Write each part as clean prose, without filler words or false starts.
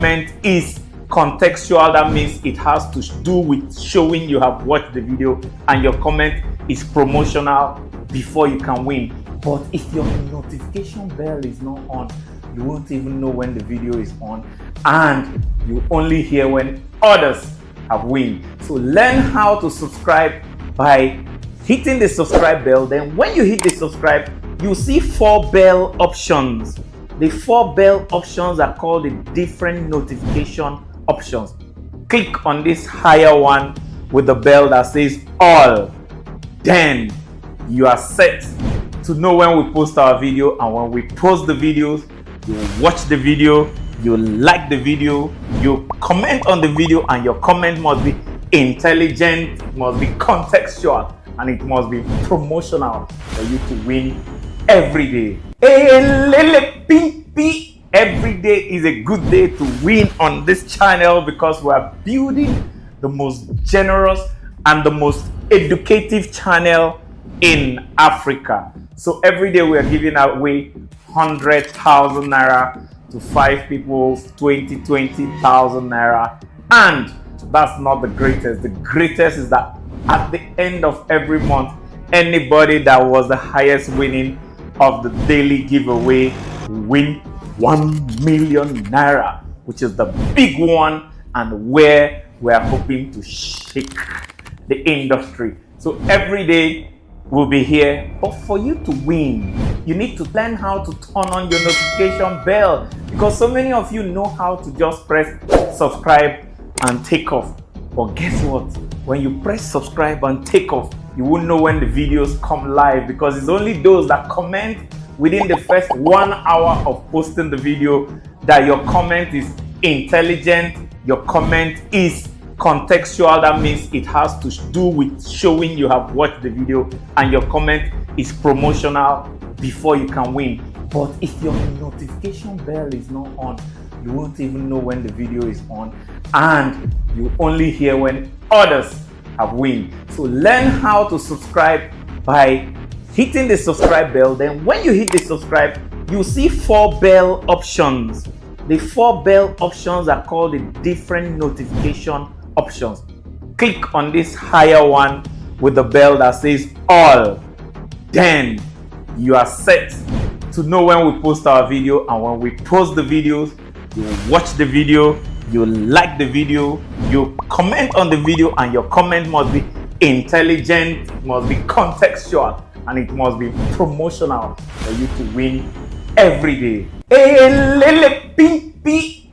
comment is contextual. That means it has to do with showing you have watched the video, and your comment is promotional before you can win. But if your notification bell is not on, you won't even know when the video is on, and you only hear when others have win. So learn how to subscribe by hitting the subscribe bell. Then when you hit the subscribe, you see 4 bell options. The 4 bell options are called the different notification options. Click on this higher one with the bell that says all. Then you are set to know when we post our video, and when we post the videos, you watch the video, you like the video, you comment on the video, and your comment must be intelligent, it must be contextual, and it must be promotional for you to win every day. Every day is a good day to win on this channel, because we are building the most generous and the most educative channel in Africa. So every day we are giving away 100,000 naira to 5 people, 20,000 naira. And that's not the greatest. The greatest is that at the end of every month, anybody that was the highest winning of the daily giveaway win 1 million naira, which is the big one, and where we are hoping to shake the industry. So every day we'll be here, but for you to win, you need to learn how to turn on your notification bell, because so many of you know how to just press subscribe and take off. But guess what? When you press subscribe and take off, you won't know when the videos come live, because it's only those that comment within the first 1 hour of posting the video that your comment is intelligent, your comment is contextual. That means it has to do with showing you have watched the video, and your comment is promotional before you can win. But if your notification bell is not on, you won't even know when the video is on, and you only hear when others have win. So learn how to subscribe by hitting the subscribe bell. Then when you hit the subscribe, you see 4 bell options. The 4 bell options are called the different notification options. Click on this higher one with the bell that says all. Then you are set to know when we post our video, and when we post the videos, you watch the video, you like the video, you comment on the video, and your comment must be intelligent, it must be contextual, and it must be promotional for you to win every day.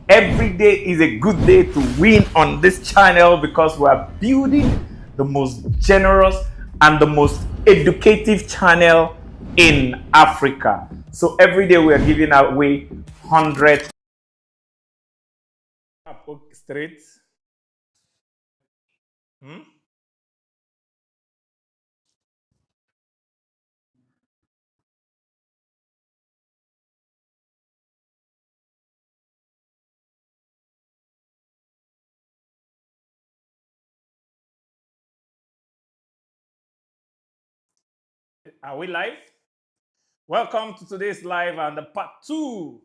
Every day is a good day to win on this channel, because we are building the most generous and the most educative channel in Africa. So every day we are giving away 100 straight. Are we live? Welcome to today's live and the part 2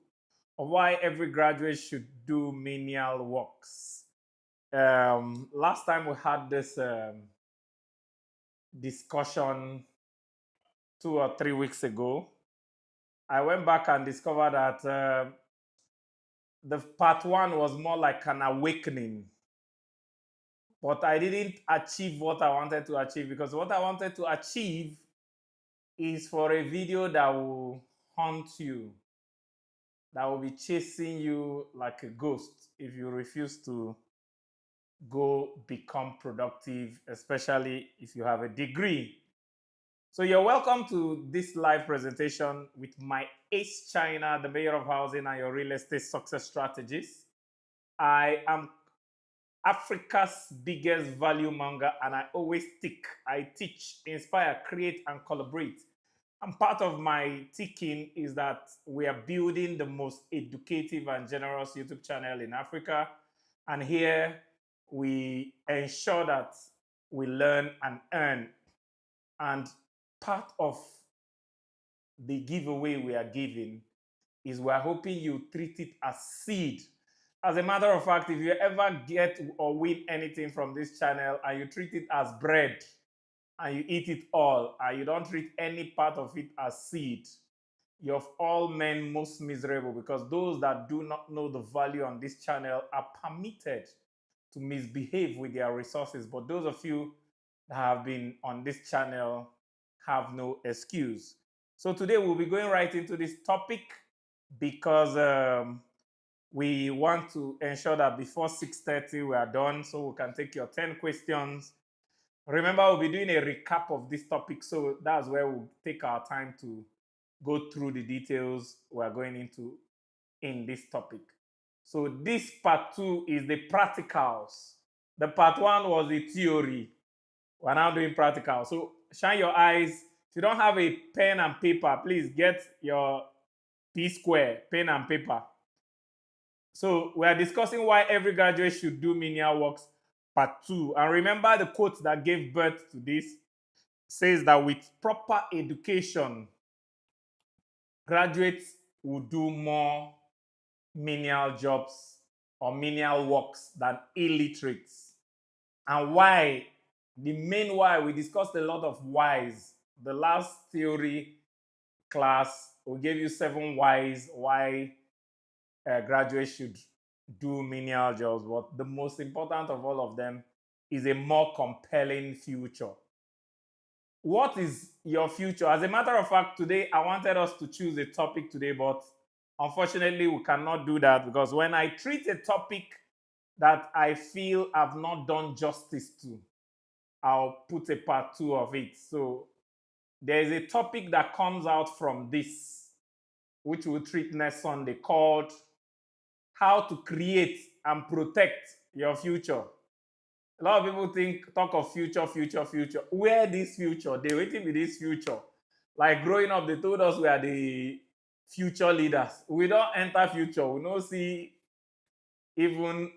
of why every graduate should do menial works. Last time we had this discussion 2 or 3 weeks ago. I went back and discovered that the part 1 was more like an awakening. But I didn't achieve what I wanted to achieve, because what I wanted to achieve is for a video that will haunt you, that will be chasing you like a ghost if you refuse to go become productive, especially if you have a degree. So you're welcome to this live presentation with my Ace China, the Mayor of Housing and your real estate success strategist. I am Africa's biggest value monger, and I always I teach, inspire, create, and collaborate. And part of my teaching is that we are building the most educative and generous YouTube channel in Africa. And here we ensure that we learn and earn. And part of the giveaway we are giving is we're hoping you treat it as seed, As a matter of fact, if you ever get or win anything from this channel and you treat it as bread and you eat it all and you don't treat any part of it as seed, you're of all men most miserable, because those that do not know the value on this channel are permitted to misbehave with their resources. But those of you that have been on this channel have no excuse. So today we'll be going right into this topic because we want to ensure that before 6:30 we are done so we can take your 10 questions. Remember, we'll be doing a recap of this topic, so that's where we'll take our time to go through the details we're going into in this topic. So this part 2 is the practicals. The part 1 was the theory. We're now doing practical. So shine your eyes. If you don't have a pen and paper, please get your P square, pen and paper. So we are discussing why every graduate should do menial works, part 2. And remember, the quote that gave birth to this says that with proper education, graduates will do more menial jobs or menial works than illiterates. And why? The main why, we discussed a lot of whys. The last theory class, we gave you 7 whys why graduates should do menial jobs. But the most important of all of them is a more compelling future. What is your future? As a matter of fact, today I wanted us to choose a topic today, but unfortunately we cannot do that, because when I treat a topic that I feel I've not done justice to, I'll put a part 2 of it. So there is a topic that comes out from this, which we'll treat next Sunday, called how to create and protect your future. A lot of people talk of future, future, future. Where this future? They waiting with this future. Like growing up, they told us we are the future leaders. We don't enter future. We don't see even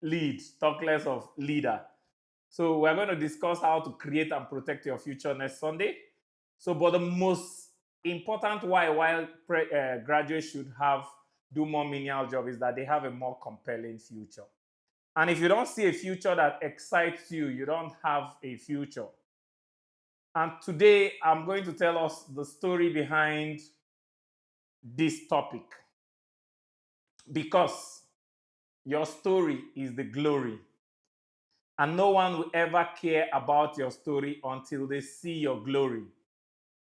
lead, talk less of leader. So we're going to discuss how to create and protect your future next Sunday. So, but the most important why graduates should do more menial job is that they have a more compelling future. And if you don't see a future that excites you, you don't have a future. And today I'm going to tell us the story behind this topic, because your story is the glory. And no one will ever care about your story until they see your glory.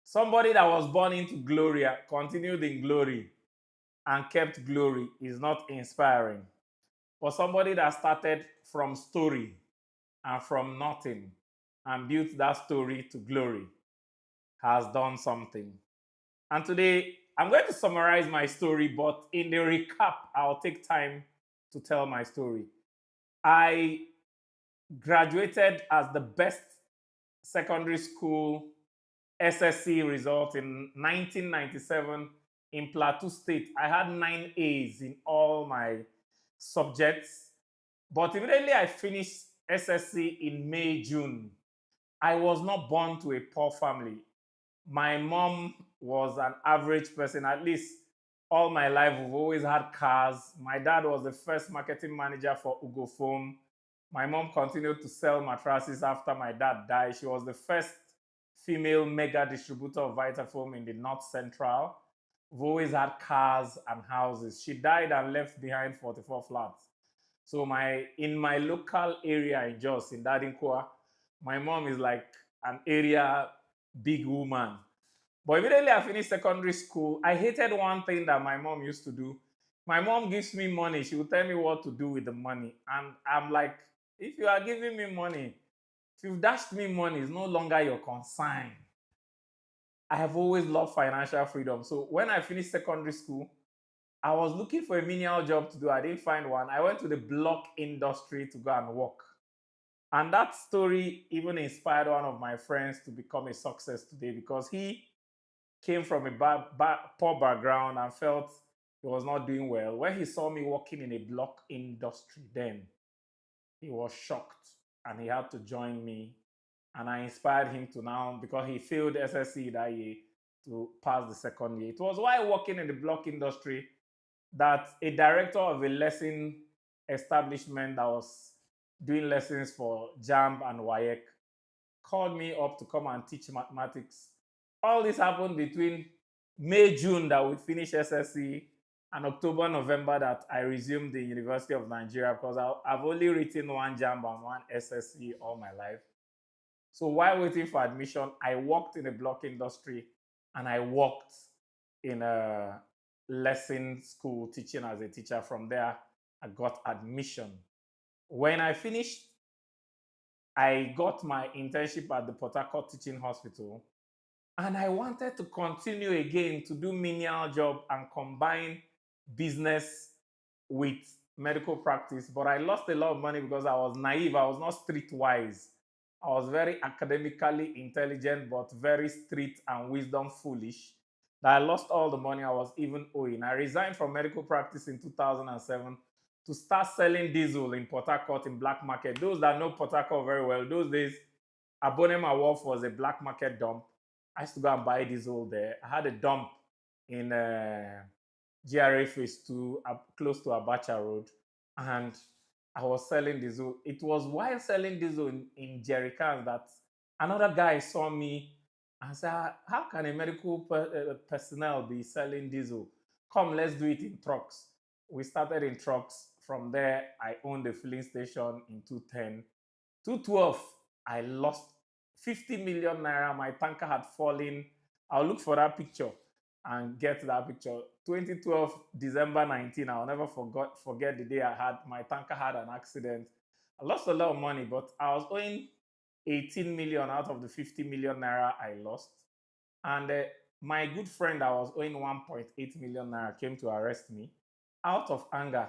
Somebody that was born into glory, continued in glory, and kept glory is not inspiring. But somebody that started from story and from nothing and built that story to glory has done something. And today, I'm going to summarize my story, but in the recap, I'll take time to tell my story. I graduated as the best secondary school SSC result in 1997 in Plateau State. I had 9 A's in all my subjects. But immediately I finished SSC in May, June, I was not born to a poor family. My mom was an average person. At least all my life, we've always had cars. My dad was the first marketing manager for Ugo Foam. My mom continued to sell mattresses after my dad died. She was the first female mega distributor of Vitafoam in the North Central. We've always had cars and houses. She died and left behind 44 flats. So in my local area in Jos, in Dadinkwa, my mom is like an area big woman. But immediately I finished secondary school, I hated one thing that my mom used to do. My mom gives me money. She will tell me what to do with the money. And I'm like, if you are giving me money, if you've dashed me money, it's no longer your concern. I have always loved financial freedom. So when I finished secondary school, I was looking for a menial job to do. I didn't find one. I went to the block industry to go and work. And that story even inspired one of my friends to become a success today, because he came from a poor background and felt he was not doing well. When he saw me working in a block industry, then he was shocked and he had to join me. And I inspired him to now, because he failed SSC that year, to pass the second year. It was while working in the block industry that a director of a lesson establishment that was doing lessons for JAMB and WAEC called me up to come and teach mathematics. All this happened between May, June that we finished SSC and October, November that I resumed the University of Nigeria because I've only written one JAMB and one SSC all my life. So while waiting for admission, I worked in a block industry and I worked in a lesson school teaching as a teacher. From there, I got admission. When I finished, I got my internship at the Port Harcourt Teaching Hospital and I wanted to continue again to do menial job and combine business with medical practice. But I lost a lot of money because I was naive. I was not streetwise. I was very academically intelligent, but very street and wisdom foolish. That I lost all the money I was even owing. I resigned from medical practice in 2007 to start selling diesel in Port Harcourt in black market. Those that know Port Harcourt very well, those days, Abonema Wharf was a black market dump. I used to go and buy diesel there. I had a dump in GRA Phase 2, close to Abacha Road, and I was selling diesel. It was while selling diesel in jerry cans that another guy saw me and said, how can a medical personnel be selling diesel? Come, let's do it in trucks. We started in trucks. From there, I owned a filling station in 2010. 2012, I lost 50 million naira. My tanker had fallen. I'll look for that picture and get that picture. 2012, December 19, I'll never forget the day my tanker had an accident. I lost a lot of money, but I was owing 18 million out of the 50 million naira I lost. And my good friend I was owing 1.8 million naira came to arrest me. Out of anger,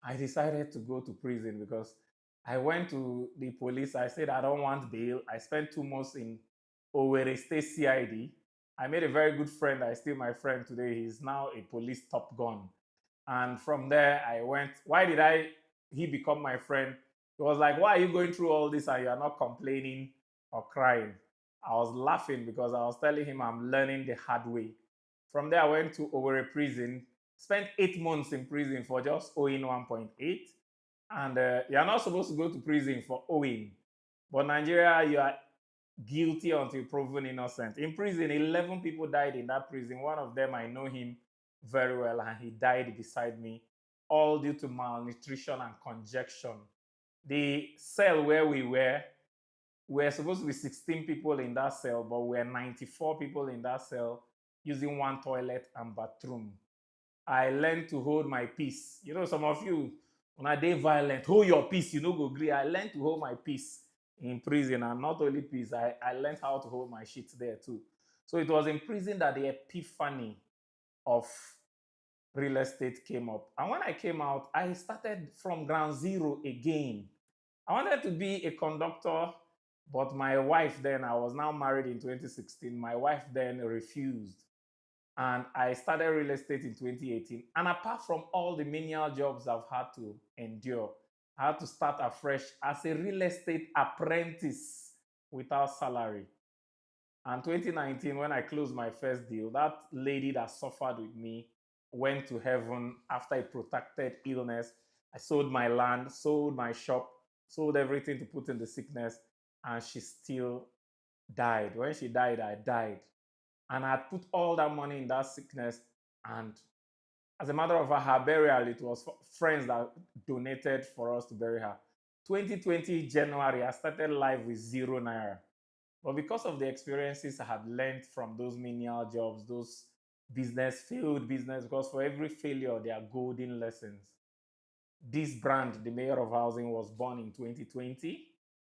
I decided to go to prison because I went to the police. I said, I don't want bail. I spent 2 months in Owerri State CID. I made a very good friend. I still my friend today. He's now a police top gun. And from there, I went. Why did he become my friend? He was like, why are you going through all this and you are not complaining or crying? I was laughing because I was telling him I'm learning the hard way. From there, I went to Owerri prison, spent 8 months in prison for just owing 1.8. And you're not supposed to go to prison for owing. But Nigeria, you are guilty until proven innocent. In prison, 11 people died in that prison. One of them, I know him very well, and he died beside me, all due to malnutrition and congestion. The cell where we were supposed to be 16 people in that cell, but we were 94 people in that cell using one toilet and bathroom. I learned to hold my peace. You know, some of you, when I dey violent, hold your peace, you know, go agree. I learned to hold my peace in prison, and not only peace, I learned how to hold my shit there too. So it was in prison that the epiphany of real estate came up. And when I came out, I started from ground zero again. I wanted to be a conductor, but my wife then, I was now married in 2016, my wife then refused. And I started real estate in 2018. And apart from all the menial jobs I've had to endure, I had to start afresh as a real estate apprentice without salary. And 2019, when I closed my first deal, that lady that suffered with me went to heaven after a protracted illness. I sold my land, sold my shop, sold everything to put in the sickness, and she still died. When she died, I died. And I had put all that money in that sickness. And as a matter of fact, her burial, it was friends that donated for us to bury her. 2020 January, I started life with 0 naira. But because of the experiences I had learned from those menial jobs, those failed business, because for every failure, there are golden lessons. This brand, the Mayor of Housing, was born in 2020.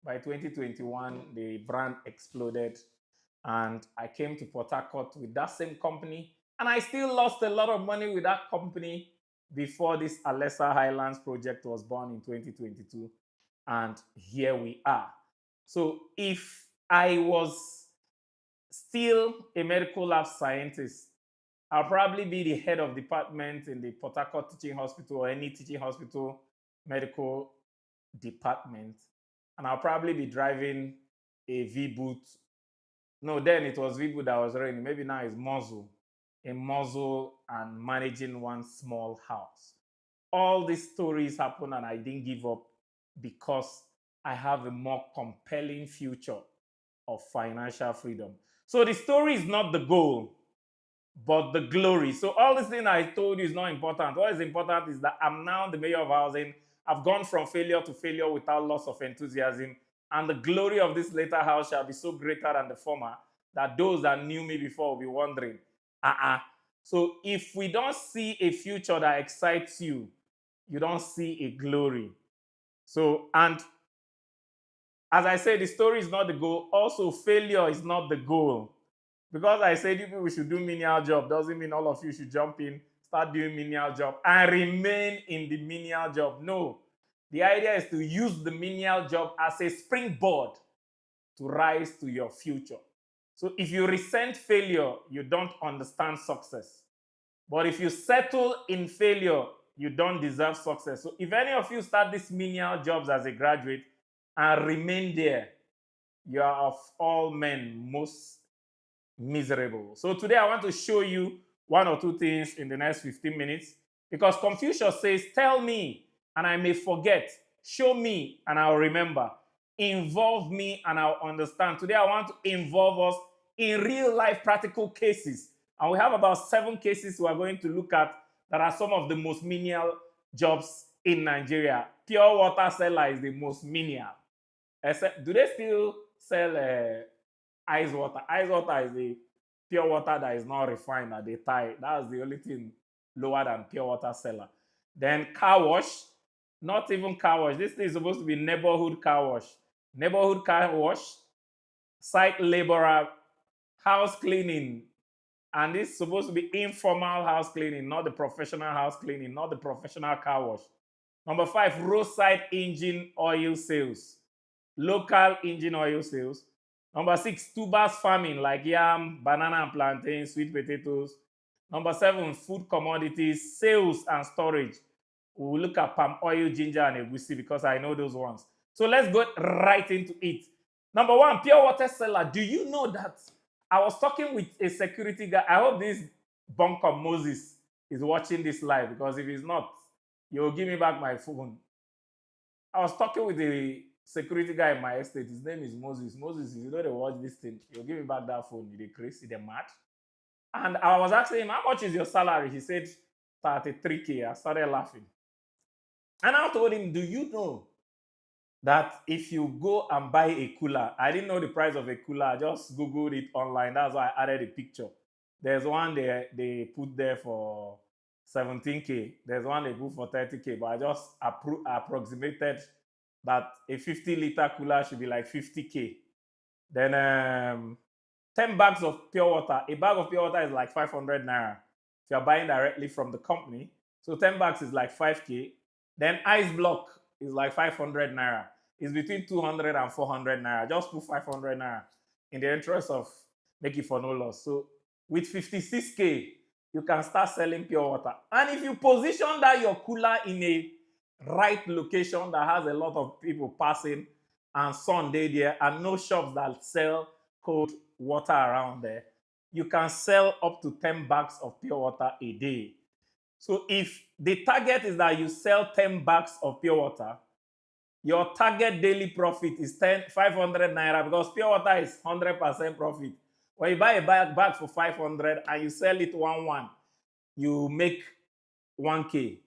By 2021, the brand exploded. And I came to Port Harcourt with that same company. And I still lost a lot of money with that company before this Alessa Highlands project was born in 2022. And here we are. So if I was still a medical lab scientist, I'll probably be the head of department in the Port Harcourt Teaching Hospital or any teaching hospital medical department. And I'll probably be driving a V-boot. No, then it was V-boot that was running. Maybe now it's muzzle. A muzzle and managing one small house. all these stories happen and I didn't give up because I have a more compelling future of financial freedom. So the story is not the goal, but the glory. So all this thing I told you is not important. What is important is that I'm now the mayor of housing. I've gone from failure to failure without loss of enthusiasm. And the glory of this later house shall be so greater than the former that those that knew me before will be wondering, So if we don't see a future that excites you, you don't see a glory. So, and as I said, the story is not the goal. Also, failure is not the goal. Because I said you people should do menial job doesn't mean all of you should jump in, start doing menial job, and remain in the menial job. No. The idea is to use the menial job as a springboard to rise to your future. So if you resent failure, you don't understand success. But if you settle in failure, you don't deserve success. So if any of you start these menial jobs as a graduate and remain there, you are of all men most miserable. So today I want to show you one or two things in the next 15 minutes because Confucius says, tell me and I may forget, show me and I'll remember, involve me and I'll understand. Today I want to involve us in real life practical cases. And we have about 7 cases we are going to look at that are some of the most menial jobs in Nigeria. Pure water seller is the most menial. Except, do they still sell ice water? Ice water is the pure water that is not refined at the tie. That's the only thing lower than pure water seller. Then car wash, not even car wash. This thing is supposed to be neighborhood car wash. Neighborhood car wash, site laborer, house cleaning. And this is supposed to be informal house cleaning, not the professional house cleaning, not the professional car wash. Number 5, roadside engine oil sales. Local engine oil sales. Number 6, tubers farming like yam, banana and plantain, sweet potatoes. Number 7, food commodities, sales and storage. We will look at palm oil, ginger, and egusi because I know those ones. So let's go right into it. Number 1, pure water seller. Do you know that I was talking with a security guy? I hope this bunker Moses is watching this live because if he's not, you'll give me back my phone. I was talking with the security guy in my estate. His name is Moses. Moses, if you know they watch this thing, you'll give me back that phone. You're crazy, they're mad. And I was asking him, how much is your salary? He said, 33K. I started laughing. And I told him, do you know that if you go and buy a cooler, I didn't know the price of a cooler. I just Googled it online. That's why I added a picture. There's one they put there for 17K. There's one they put for 30K. But I just approximated that a 50-liter cooler should be like 50K. Then 10 bags of pure water. A bag of pure water is like 500 naira. If you're buying directly from the company. So 10 bags is like 5K. Then ice block is like 500 naira. It's between 200 and 400 naira. Just put 500 naira in the interest of making for no loss. So with 56K, you can start selling pure water. And if you position that your cooler in a right location that has a lot of people passing and sun day there and no shops that sell cold water around there, you can sell up to 10 bags of pure water a day. So if the target is that you sell 10 bags of pure water, your target daily profit is 500 naira because pure water is 100% profit. When you buy a bag for 500 and you sell it 1-1, you make 1K.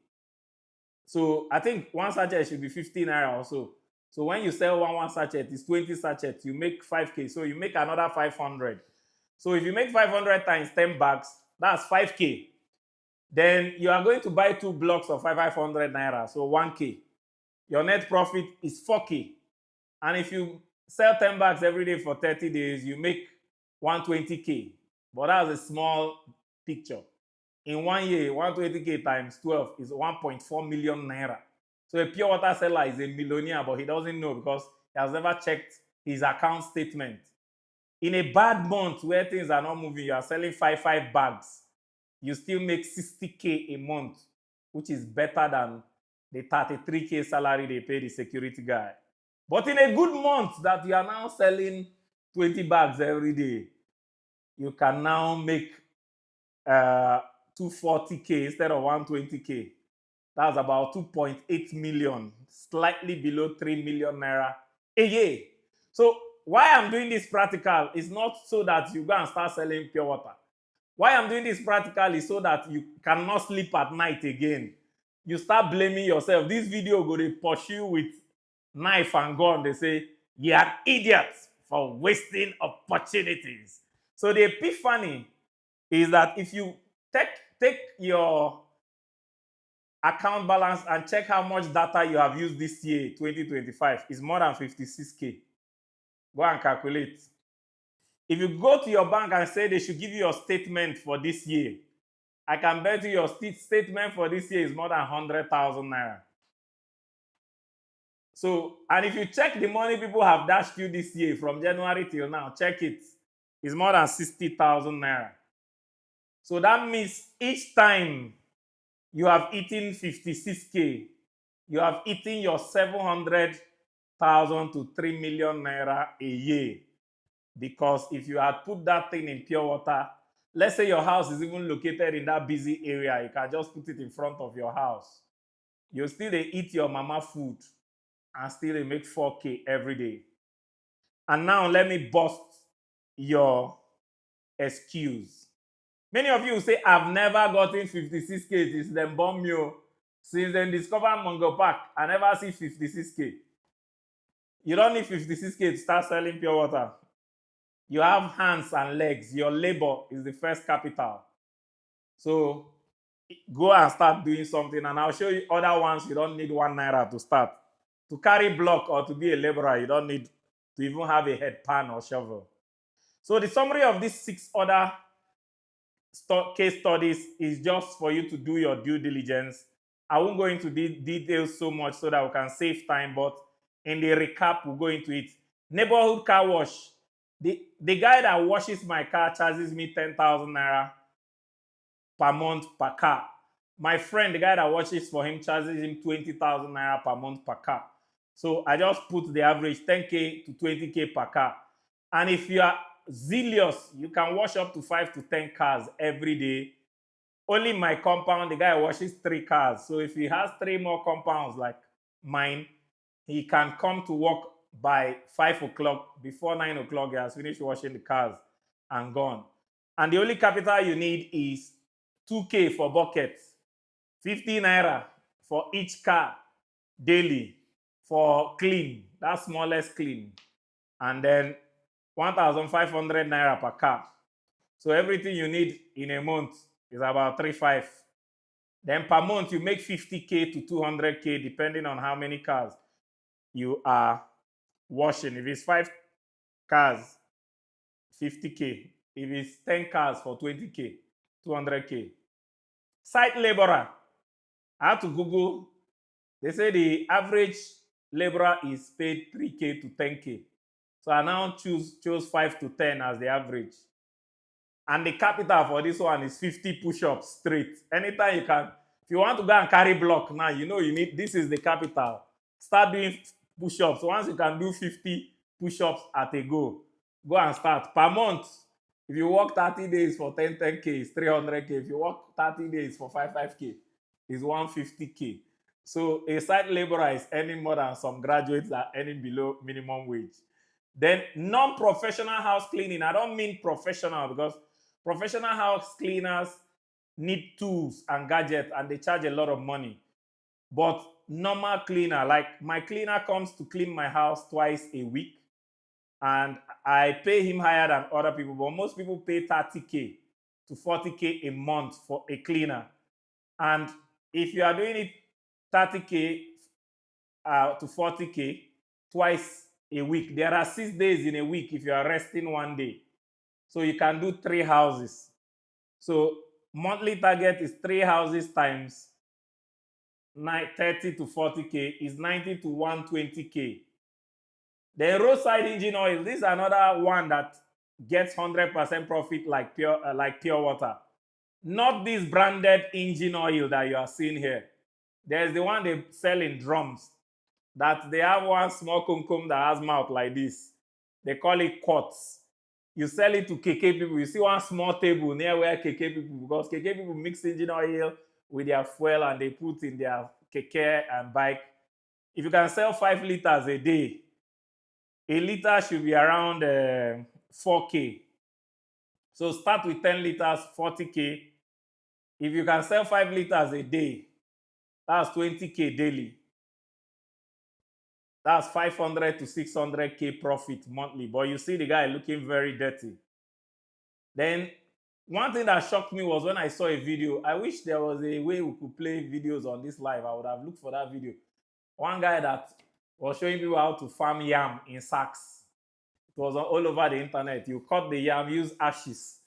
So I think one sachet should be 15 naira or so. So when you sell one sachet, it's 20 sachets, you make 5K. So you make another 500. So if you make 500 times 10 bags, that's 5K. Then you are going to buy 2 blocks of 500 naira, so 1K. Your net profit is 4K. And if you sell 10 bags every day for 30 days, you make 120K. But that's a small picture. In 1 year, 120K times 12 is 1.4 million naira. So a pure water seller is a millionaire, but he doesn't know because he has never checked his account statement. In a bad month where things are not moving, you are selling 5 bags. You still make 60K a month, which is better than the 33K salary they pay the security guy. But in a good month that you are now selling 20 bags every day, you can now make 240K instead of 120K. That's about 2.8 million, slightly below 3 million naira a year. So why I'm doing this practical is not so that you go and start selling pure water. Why I'm doing this practical is so that you cannot sleep at night again. You start blaming yourself. This video go to pursue with knife and gun. They say, you are idiots for wasting opportunities. So the epiphany is that if you take your account balance and check how much data you have used this year, 2025, is more than 56K. Go and calculate. If you go to your bank and say they should give you your statement for this year, I can bet you your statement for this year is more than 100,000 naira. So, and if you check the money people have dashed you this year from January till now, check it. It's more than 60,000 naira. So that means each time you have eaten 56K, you have eaten your 700,000 to 3 million naira a year. Because if you had put that thing in pure water, let's say your house is even located in that busy area, you can just put it in front of your house. You still eat your mama food and still make 4K every day. And now let me bust your excuse. Many of you say, I've never gotten 56K since them bomb me. Since then discover Mongo Park, I never see 56K. You don't need 56K to start selling pure water. You have hands and legs. Your labor is the first capital. So go and start doing something, and I'll show you other ones. You don't need 1 naira to start. To carry block or to be a laborer, you don't need to even have a head pan or shovel. So the summary of these 6 other case studies is just for you to do your due diligence. I won't go into details so much so that we can save time, but in the recap, we'll go into it. Neighborhood car wash. The guy that washes my car charges me 10,000 naira per month per car. My friend, the guy that washes for him, charges him 20,000 naira per month per car. So I just put the average 10K to 20K per car. And if you are zealous, you can wash up to 5 to 10 cars every day. Only my compound, the guy washes 3 cars. So if he has 3 more compounds like mine, he can come to work by 5 o'clock. Before 9 o'clock, he has finished washing the cars and gone. And the only capital you need is 2K for buckets, 50 naira for each car daily for clean, that smallest clean, and then 1,500 naira per car. So everything you need in a month is about 3.5. Then per month you make 50K to 200K depending on how many cars you are washing. If it's 5 cars, 50K. If it's 10 cars for 20K, 200K. Site laborer. I had to Google. They say the average laborer is paid 3K to 10K. So I now chose 5 to 10 as the average. And the capital for this one is 50 push-ups straight. Anytime you can, if you want to go and carry block now, you know you need, this is the capital. Start doing push-ups. Once you can do 50 push-ups at a go and start. Per month, if you work 30 days for 10K, it's 300K. If you work 30 days for 5K, it's 150K. So a site laborer is earning more than some graduates that are earning below minimum wage. Then non-professional house cleaning. I don't mean professional because professional house cleaners need tools and gadgets and they charge a lot of money. But normal cleaner, like my cleaner comes to clean my house twice a week and I pay him higher than other people, but most people pay 30K to 40K a month for a cleaner. And if you are doing it 30K to 40K twice a week, there are 6 days in a week if you are resting 1 day. So you can do 3 houses. So monthly target is 3 houses times 30 to 40K is 90 to 120K. The roadside engine oil, this is another one that gets 100% profit like pure water. Not this branded engine oil that you are seeing here. There's the one they sell in drums that they have one small kumkum that has mouth like this. They call it quartz. You sell it to KK people. You see one small table near where KK people, because KK people mix engine oil with their fuel and they put in their keke and bike. If you can sell 5 liters a day, a liter should be around 4K. So start with 10 liters, 40K. If you can sell 5 liters a day, that's 20K daily. That's 500 to 600K profit monthly. But you see the guy looking very dirty. Then one thing that shocked me was when I saw a video. I wish there was a way we could play videos on this live. I would have looked for that video. One guy that was showing people how to farm yam in sacks. It was all over the internet. You cut the yam, use ashes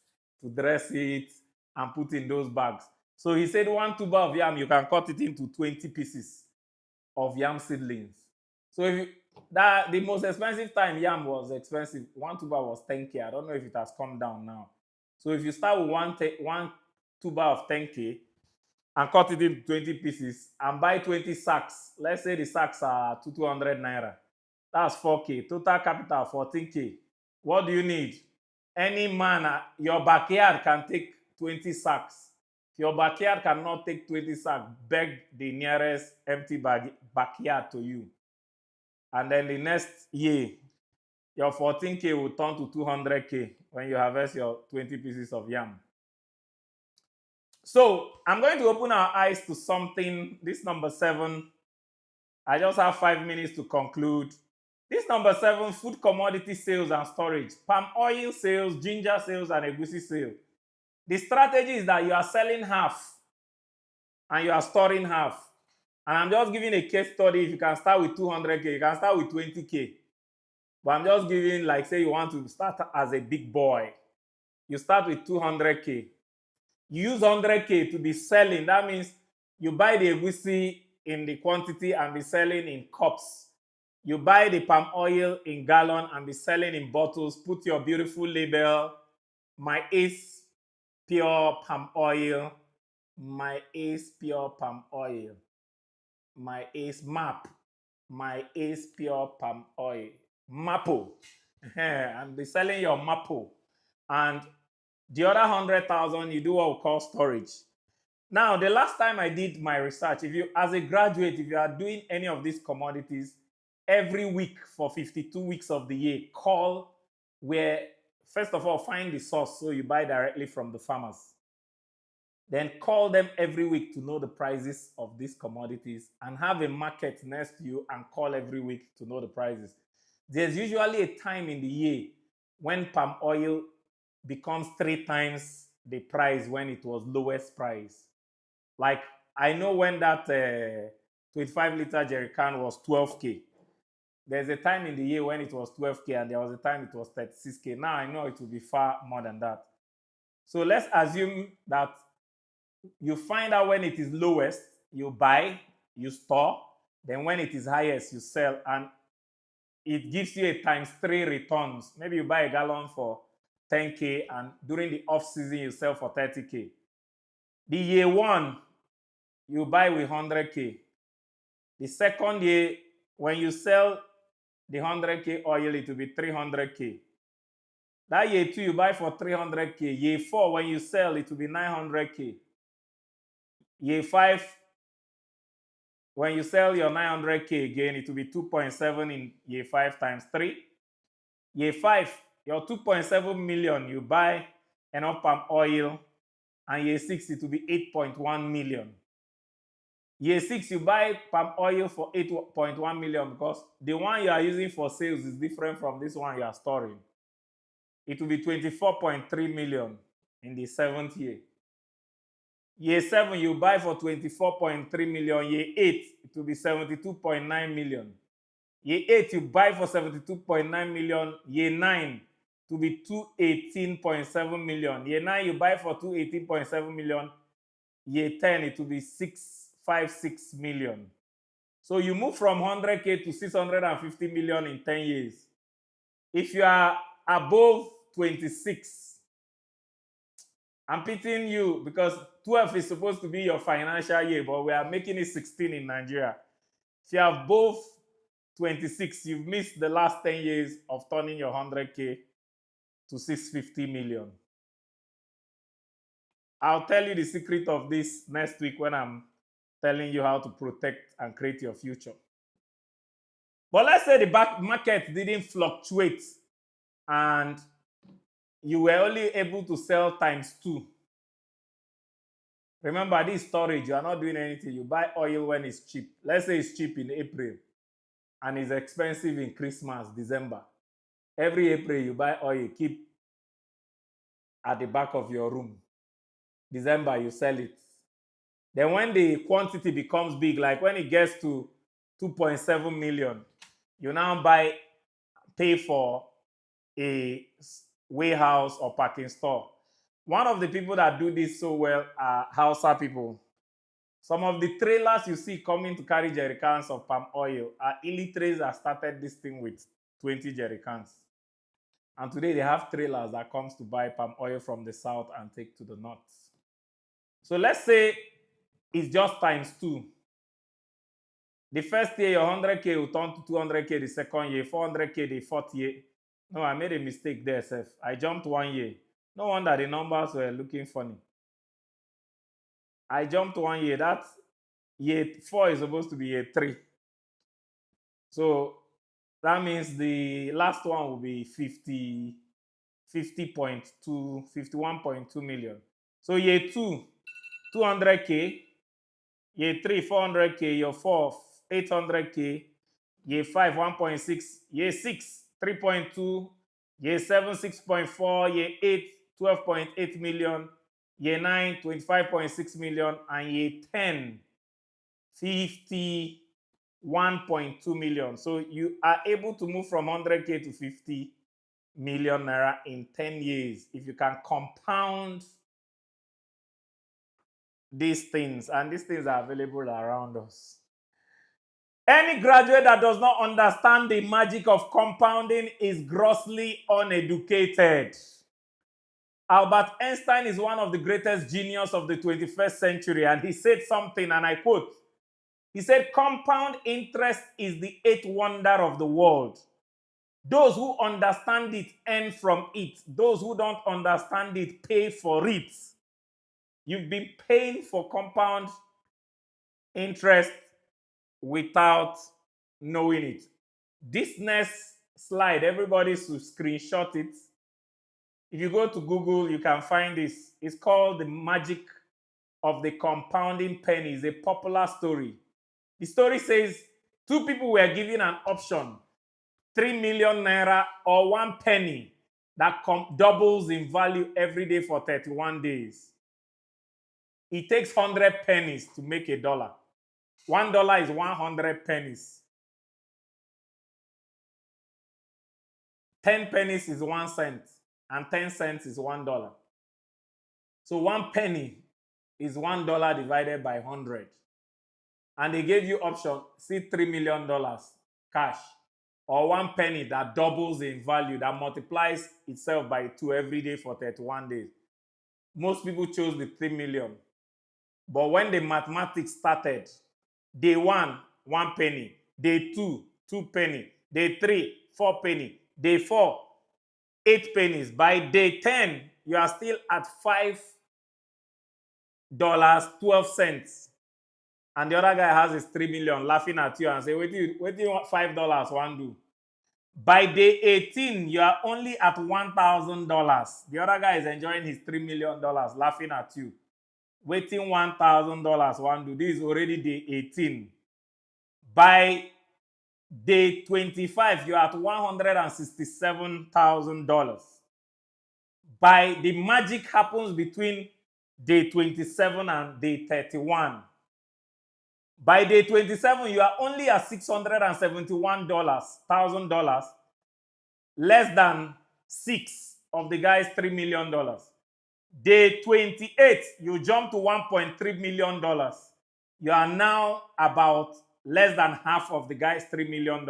to dress it and put in those bags. So he said 1 tuber of yam, you can cut it into 20 pieces of yam seedlings. So if you, that the most expensive time yam was expensive, 1 tuber was 10K. I don't know if it has come down now. So if you start with one tuber of 10K and cut it into 20 pieces and buy 20 sacks, let's say the sacks are 200 naira. That's 4K. Total capital 14K. What do you need? Any man, your backyard can take 20 sacks. If your backyard cannot take 20 sacks, beg the nearest empty backyard to you. And then the next year, your 14K will turn to 200K when you harvest your 20 pieces of yam. So I'm going to open our eyes to something. This number 7. I just have 5 minutes to conclude. This number 7, food commodity sales and storage, palm oil sales, ginger sales, and egusi sale. The strategy is that you are selling half and you are storing half. And I'm just giving a case study. If you can start with 200K, you can start with 20K. But I'm just giving, like, say you want to start as a big boy. You start with 200K. You use 100K to be selling. That means you buy the egusi in the quantity and be selling in cups. You buy the palm oil in gallon and be selling in bottles. Put your beautiful label, my Ace Pure Palm Oil, my Ace Pure Palm Oil, my Ace Map, my Ace Pure Palm Oil, Mapo. And be selling your Mapo. And the other 100,000, you do what we call storage. Now, the last time I did my research, if you, as a graduate, if you are doing any of these commodities, every week for 52 weeks of the year, call where, first of all, find the source so you buy directly from the farmers. Then call them every week to know the prices of these commodities and have a market next to you and call every week to know the prices. There's usually a time in the year when palm oil becomes 3 times the price when it was lowest price. Like, I know when that 25-liter jerry can was 12K. There's a time in the year when it was 12K and there was a time it was 36K. Now I know it will be far more than that. So let's assume that you find out when it is lowest, you buy, you store, then when it is highest, you sell, and it gives you a ×3 returns. Maybe you buy a gallon for 10K and during the off season you sell for 30K. The year 1, you buy with 100K. The second year, when you sell the 100K oil, it will be 300K. That year 2, you buy for 300K. Year 4, when you sell, it will be 900K. Year 5, when you sell your 900K again, it will be 2.7 in year 5 times 3. Year 5, your 2.7 million, you buy enough palm oil, and year 6, it will be 8.1 million. Year 6, you buy palm oil for 8.1 million because the one you are using for sales is different from this one you are storing. It will be 24.3 million in the 7th year. Year 7, you buy for 24.3 million. Year 8, it will be 72.9 million. Year 8, you buy for 72.9 million. Year 9, it will be 218.7 million. Year 9, you buy for 218.7 million. Year 10, it will be 656 million. So you move from 100K to 650 million in 10 years. If you are above 26, I'm pitying you because 12 is supposed to be your financial year, but we are making it 16 in Nigeria. If you have both 26, you've missed the last 10 years of turning your 100K to 650 million. I'll tell you the secret of this next week when I'm telling you how to protect and create your future. But let's say the back market didn't fluctuate and you were only able to sell times 2. Remember, this storage, you are not doing anything. You buy oil when it's cheap. Let's say it's cheap in April and it's expensive in Christmas, December. Every April, you buy oil, keep at the back of your room. December, you sell it. Then when the quantity becomes big, like when it gets to 2.7 million, you now pay for a warehouse or parking store. One of the people that do this so well are Hausa people. Some of the trailers you see coming to carry jerrycans of palm oil are illiterates that started this thing with 20 jerrycans. And today they have trailers that comes to buy palm oil from the south and take to the north. So let's say it's just times 2. The first year, your 100K will turn to 200K the second year, 400K the fourth year. No, I made a mistake there, Seth. I jumped 1 year. No wonder the numbers were looking funny. I jumped 1 year. That year 4 is supposed to be year 3. So that means the last one will be 51.2 million. So year 2, 200K. Year 3, 400K. Year 4, 800K. Year 5, 1.6. Year 6, 3.2. Year 7, 6.4. Year 8, 12.8 million. Year 9, 25.6 million. And year 10, 51.2 million. So you are able to move from 100K to 50 million naira in 10 years if you can compound these things. And these things are available around us. Any graduate that does not understand the magic of compounding is grossly uneducated. Albert Einstein is one of the greatest geniuses of the 21st century, and he said something, and I quote, he said, "Compound interest is the 8th wonder of the world. Those who understand it earn from it. Those who don't understand it pay for it." You've been paying for compound interest without knowing it. This next slide, everybody should screenshot it. If you go to Google, you can find this. It's called The Magic of the Compounding Penny. It's a popular story. The story says 2 people were given an option, 3 million naira or 1 penny that doubles in value every day for 31 days. It takes 100 pennies to make a dollar. $1 is 100 pennies. 10 pennies is 1 cent, and 10 cents is $1. So 1 penny is $1 divided by 100. And they gave you option, see $3 million cash, or 1 penny that doubles in value, that multiplies itself by 2 every day for 31 days. Most people chose the 3 million. But when the mathematics started, day 1, 1 penny. Day 2, 2 penny. Day 3, 4 penny. Day 4, 8 pennies. By day 10, you are still at $5.12. And the other guy has his 3 million laughing at you and say, what do you want $5 one do? By day 18, you are only at $1,000. The other guy is enjoying his $3 million laughing at you. Waiting $1,000 one do. This is already day 18. By day 25, you're at $167,000. By the magic happens between day 27 and day 31. By day 27, you are only at $671,000, less than 6 of the guy's $3 million. Day 28, you jump to $1.3 million. You are now about less than half of the guy's $3 million.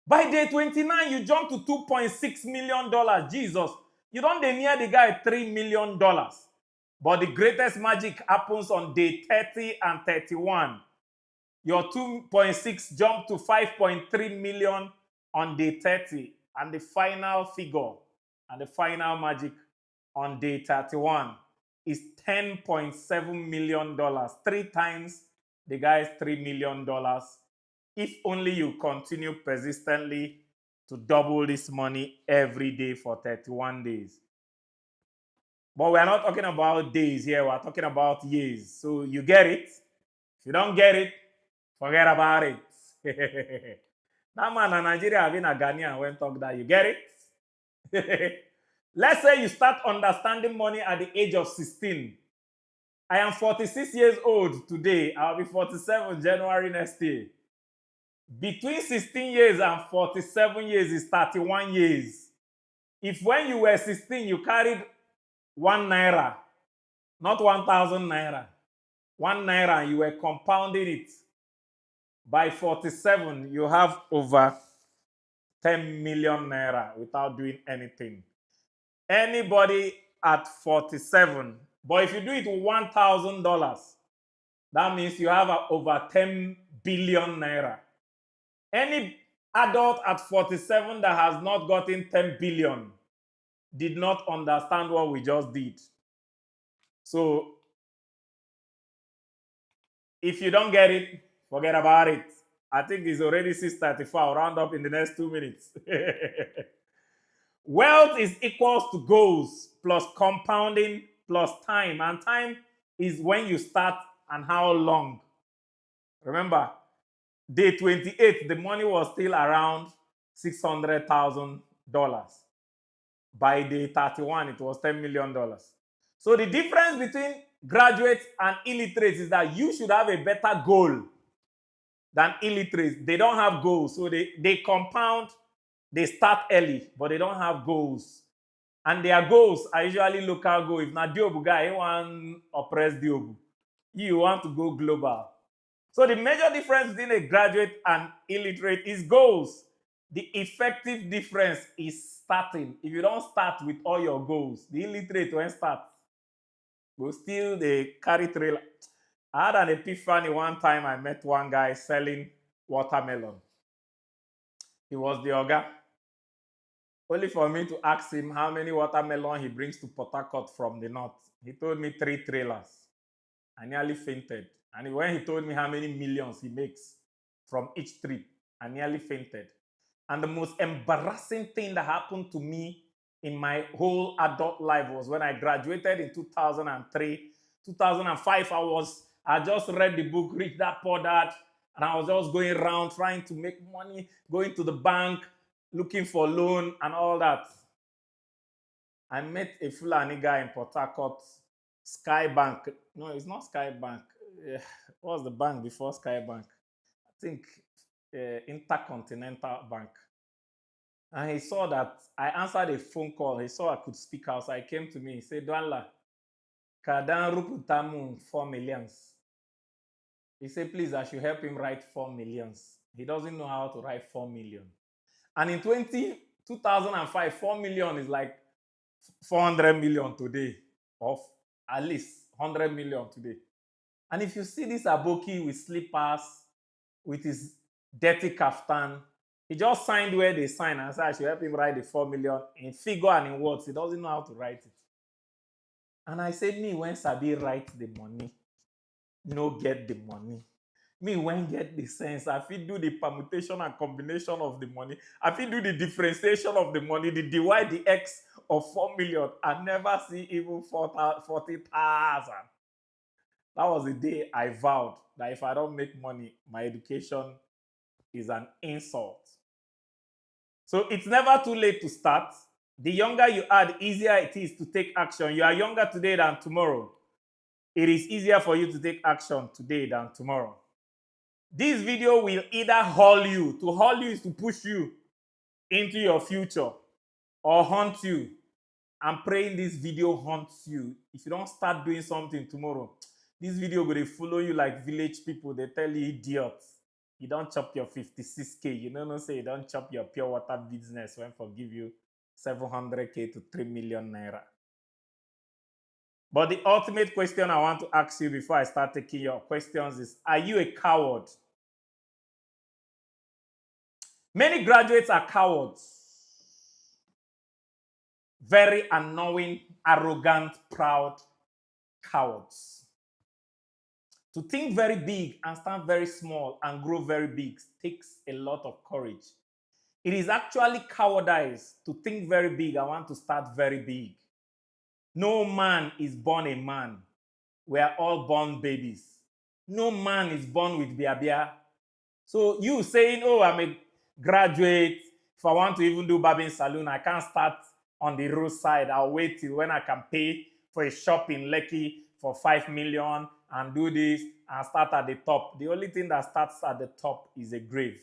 By day 29, you jump to $2.6 million. Jesus, you don't near the guy $3 million. But the greatest magic happens on day 30 and 31. Your 2.6 jump to 5.3 million on day 30. And the final figure and the final magic on day 31 is $10.7 million, 3 times the guy's $3 million. If only you continue persistently to double this money every day for 31 days. But we're not talking about days here, we're talking about years. So you get it. If you don't get it, forget about it. That man in Nigeria having a Ghanaian when talk that, you get it? Let's say you start understanding money at the age of 16. I am 46 years old today. I'll be 47 January next year. Between 16 years and 47 years is 31 years. If when you were 16, you carried 1 naira, not 1,000 naira, 1 naira, you were compounding it. By 47, you have over 10 million naira without doing anything. Anybody at 47, but if you do it with $1,000, that means you have over 10 billion naira. Any adult at 47 that has not gotten 10 billion did not understand what we just did. So if you don't get it, forget about it. I think it's already 6:34. I'll round up in the next 2 minutes. Wealth is equals to goals plus compounding plus time. And time is when you start and how long. Remember, day 28, the money was still around $600,000. By day 31, it was $10 million. So the difference between graduates and illiterates is that you should have a better goal than illiterates. They don't have goals. So they compound, they start early, but they don't have goals. And their goals are usually local goals. If not Diobu guy, you want oppress Diobu. You want to go global. So the major difference between a graduate and illiterate is goals. The effective difference is starting. If you don't start with all your goals, the illiterate won't start. Will still they carry trailer. I had an epiphany one time. I met one guy selling watermelon. He was the ogre. Only for me to ask him how many watermelon he brings to Port Harcourt from the north. He told me 3 trailers. I nearly fainted. And when he told me how many millions he makes from each trip, I nearly fainted. And the most embarrassing thing that happened to me in my whole adult life was when I graduated in 2003, 2005. I just read the book, Rich Dad Poor Dad, and I was just going around trying to make money, going to the bank, looking for loan and all that. I met a Fulani guy in Port Harcourt, Sky Bank. No, it's not Sky Bank. What was the bank before Sky Bank? I think Intercontinental Bank. And he saw that I answered a phone call. He saw I could speak out. So he came to me. He said, Dwala, kadan ruputamu 4 millions. He said, please, I should help him write 4 millions. He doesn't know how to write 4 million. And in 2005, 4 million is like 400 million today, or at least 100 million today. And if you see this Aboki with slippers, with his dirty kaftan, he just signed where they signed and said I should help him write the 4 million in figure and in words. He doesn't know how to write it. And I said, me, when Sabi write the money, no get the money. Me, when get the sense, I feel do the permutation and combination of the money. I feel do the differentiation of the money, the divide the X of 4 million. I never see even 40,000. That was the day I vowed that if I don't make money, my education is an insult. So it's never too late to start. The younger you are, the easier it is to take action. You are younger today than tomorrow. It is easier for you to take action today than tomorrow. This video will either haul you. To haul you is to push you into your future or haunt you. I'm praying this video haunts you. If you don't start doing something tomorrow, this video will follow you like village people. They tell you, idiots, you don't chop your 56K. You know, say you don't chop your pure water business when forgive you 700K to 3 million naira. But the ultimate question I want to ask you before I start taking your questions is, are you a coward? Many graduates are cowards. Very annoying, arrogant, proud. cowards. To think very big and start very small and grow very big takes a lot of courage. It is actually cowardice to think very big. I want to start very big. No man is born a man. We are all born babies. No man is born with biabia. So you saying, oh, I'm a graduate. If I want to even do barbing salon, I can't start on the roadside. I'll wait till when I can pay for a shop in Lekki for 5 million and do this and start at the top. The only thing that starts at the top is a grave.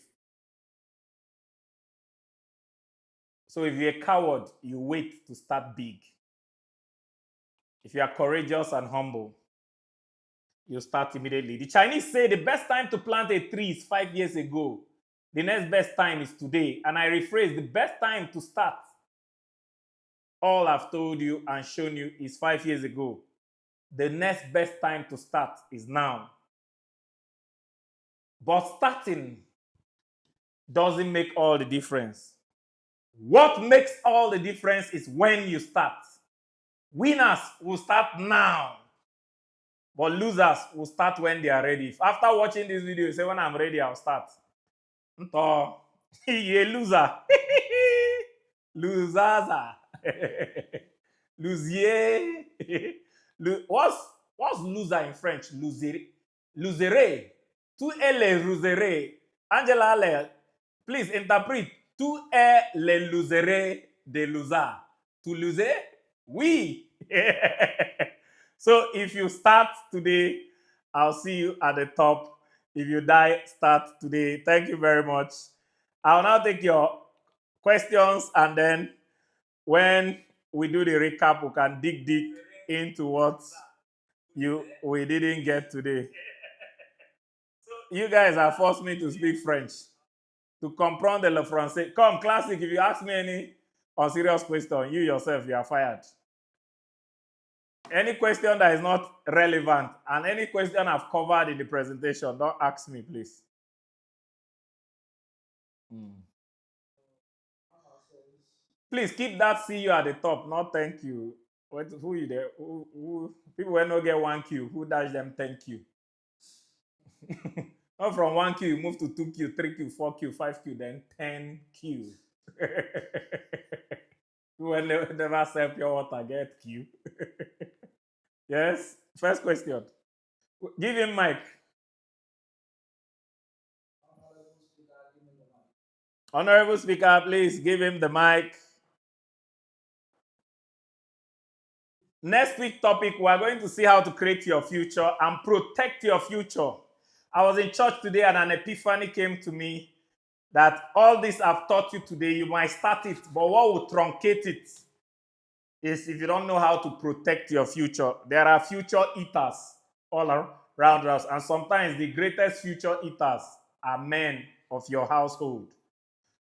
So if you're a coward, you wait to start big. If you are courageous and humble, you start immediately. The Chinese say the best time to plant a tree is 5 years ago. The next best time is today. And I rephrase, the best time to start, all I've told you and shown you, is 5 years ago. The next best time to start is now. But starting doesn't make all the difference. What makes all the difference is when you start. Winners will start now. But losers will start when they are ready. If after watching this video, you say, when I'm ready, I'll start. You're a loser. Losers. Lusier. What's loser in French? Loseré. Tu es le loseré. Angela, please interpret. Tu es le loseré de loser. To loser? Oui. So if you start today, I'll see you at the top. If you die, start today. Thank you very much. I'll now take your questions, and then when we do the recap, we can dig deep into what we didn't get today. You guys have forced me to speak French, to comprendre le français. Come, classic, if you ask me any unserious question, you yourself, you are fired. Any question that is not relevant and any question I've covered in the presentation, don't ask me, please. Please keep that see you at the top, not thank you. Who you there? People will not get 1Q. Who dash them thank you? Not from 1Q, you move to 2Q, 3Q, 4Q, 5Q, then 10Q. Who will never sell pure water, get Q. Yes, first question. Give him mic. Honorable Speaker, please give him the mic. Next week topic, we are going to see how to create your future and protect your future. I was in church today and an epiphany came to me that all this I've taught you today, you might start it, but what will truncate it is if you don't know how to protect your future. There are future eaters all around us, and sometimes the greatest future eaters are men of your household.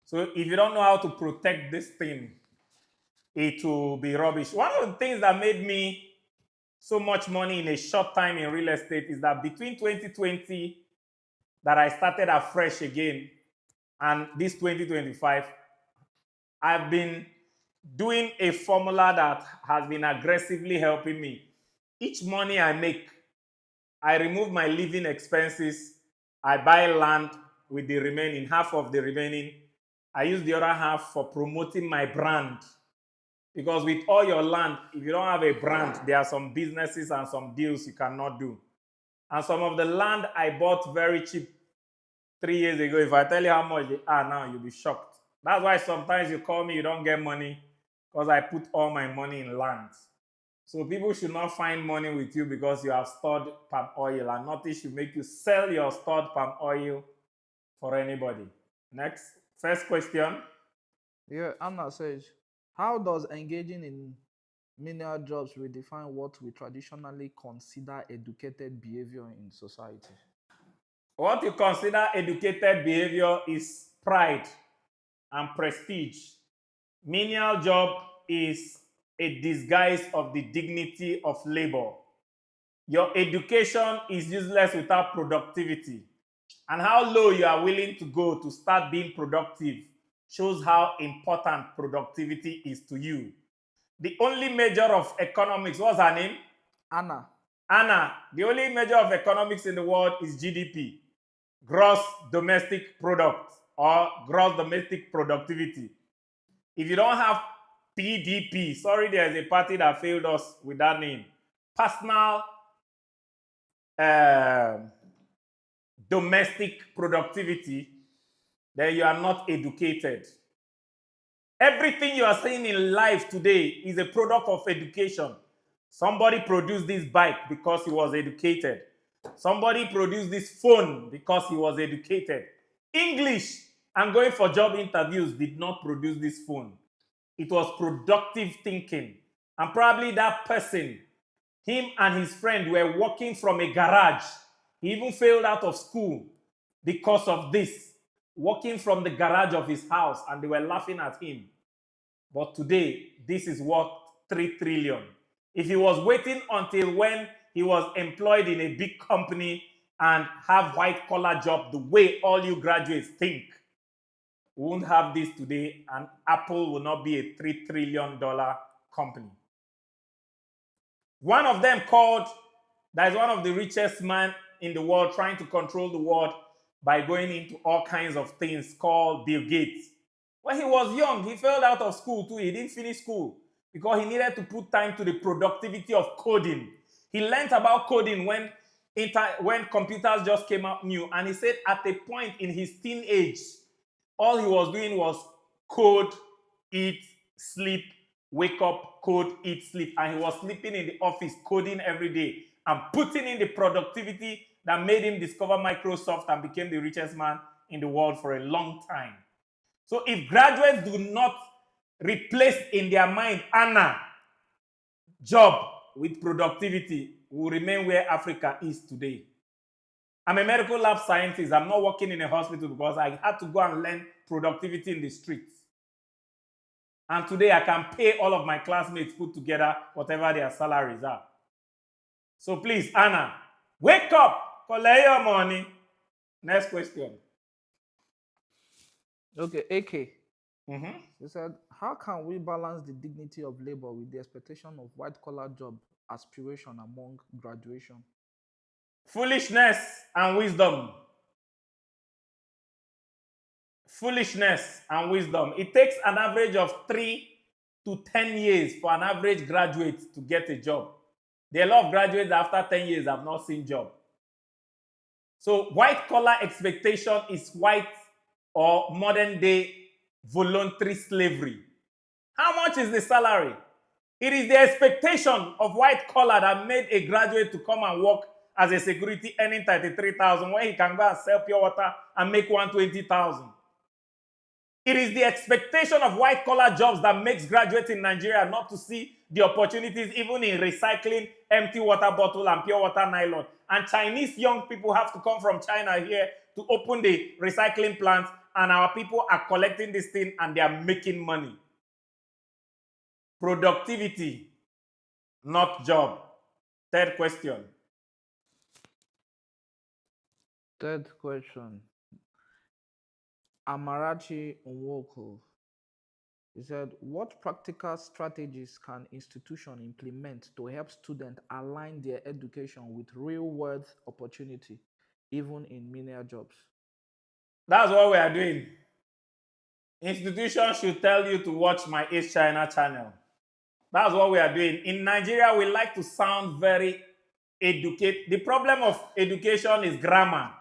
So if you don't know how to protect this thing, it will be rubbish. One of the things that made me so much money in a short time in real estate is that between 2020 that I started afresh again and this 2025, I've been doing a formula that has been aggressively helping me. Each money I make, I remove my living expenses, I buy land with the remaining, half of the remaining. I use the other half for promoting my brand. Because with all your land, if you don't have a brand, there are some businesses and some deals you cannot do. And some of the land I bought very cheap 3 years ago, if I tell you how much they are now, you'll be shocked. That's why sometimes you call me, you don't get money, because I put all my money in land. So people should not find money with you because you have stored palm oil, and nothing should make you sell your stored palm oil for anybody. Next, first question. Yeah, Anna says, how does engaging in menial jobs redefine what we traditionally consider educated behavior in society? What you consider educated behavior is pride and prestige. Menial job is a disguise of the dignity of labor. Your education is useless without productivity. And how low you are willing to go to start being productive shows how important productivity is to you. The only measure of economics, what's her name? Anna. Anna, the only measure of economics in the world is GDP, gross domestic product, or gross domestic productivity. If you don't have PDP, sorry, there's a party that failed us with that name. Personal domestic productivity, then you are not educated. Everything you are seeing in life today is a product of education. Somebody produced this bike because he was educated. Somebody produced this phone because he was educated. English and going for job interviews did not produce this phone. It was productive thinking. And probably that person, him and his friend were working from a garage. He even failed out of school because of this, working from the garage of his house, and they were laughing at him. But today, this is worth 3 trillion. If he was waiting until when he was employed in a big company and have white collar job the way all you graduates think, we won't have this today, and Apple will not be a $3 trillion company. One of them that is one of the richest man in the world, trying to control the world by going into all kinds of things, called Bill Gates. When he was young, he failed out of school too. He didn't finish school because he needed to put time to the productivity of coding. He learned about coding when computers just came out new. And he said at a point in his teenage, all he was doing was code, eat, sleep, wake up, code, eat, sleep. And he was sleeping in the office, coding every day and putting in the productivity that made him discover Microsoft and became the richest man in the world for a long time. So if graduates do not replace in their mind Anna job with productivity, we will remain where Africa is today. I'm a medical lab scientist. I'm not working in a hospital because I had to go and learn productivity in the streets. And today I can pay all of my classmates put together whatever their salaries are. So please, Anna, wake up, collect your money. Next question. Okay, AK. Mm-hmm. He said, how can we balance the dignity of labor with the expectation of white-collar job aspiration among graduation? Foolishness and wisdom. Foolishness and wisdom. It takes an average of 3 to 10 years for an average graduate to get a job. There are a lot of graduates that after 10 years have not seen job. So white-collar expectation is white or modern-day voluntary slavery. How much is the salary? It is the expectation of white collar that made a graduate to come and work as a security earning 33,000 when he can go and sell pure water and make 120,000. It is the expectation of white collar jobs that makes graduates in Nigeria not to see the opportunities even in recycling empty water bottle and pure water nylon. And Chinese young people have to come from China here to open the recycling plants, and our people are collecting this thing and they are making money. Productivity, not job. Third question. Third question. Amarachi Nwoko. He said, what practical strategies can institutions implement to help students align their education with real-world opportunity, even in menial jobs? That's what we are doing. Institutions should tell you to watch my East China channel. That's what we are doing. In Nigeria, we like to sound very educated. The problem of education is grammar.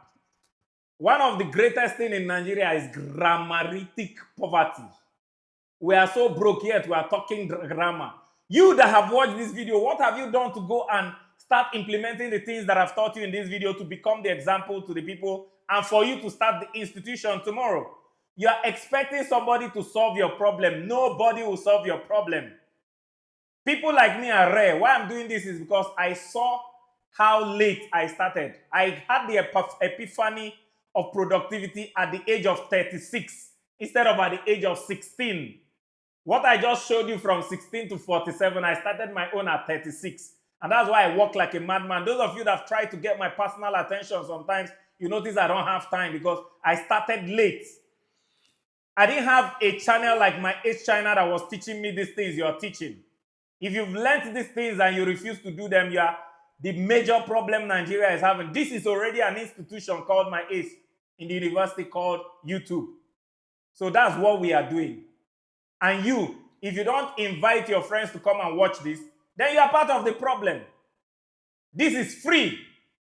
One of the greatest things in Nigeria is grammaritic poverty. We are so broke yet we are talking grammar. You that have watched this video, what have you done to go and start implementing the things that I've taught you in this video to become the example to the people and for you to start the institution tomorrow? You are expecting somebody to solve your problem. Nobody will solve your problem. People like me are rare. Why I'm doing this is because I saw how late I started. I had the epiphany of productivity at the age of 36 instead of at the age of 16. What I just showed you from 16 to 47, I started my own at 36. And that's why I work like a madman. Those of you that have tried to get my personal attention sometimes, you notice I don't have time because I started late. I didn't have a channel like my H China that was teaching me these things you're teaching. If you've learned these things and you refuse to do them, the major problem Nigeria is having. This is already an institution called My Ace in the university called YouTube. So that's what we are doing. And you, if you don't invite your friends to come and watch this, then you are part of the problem. This is free.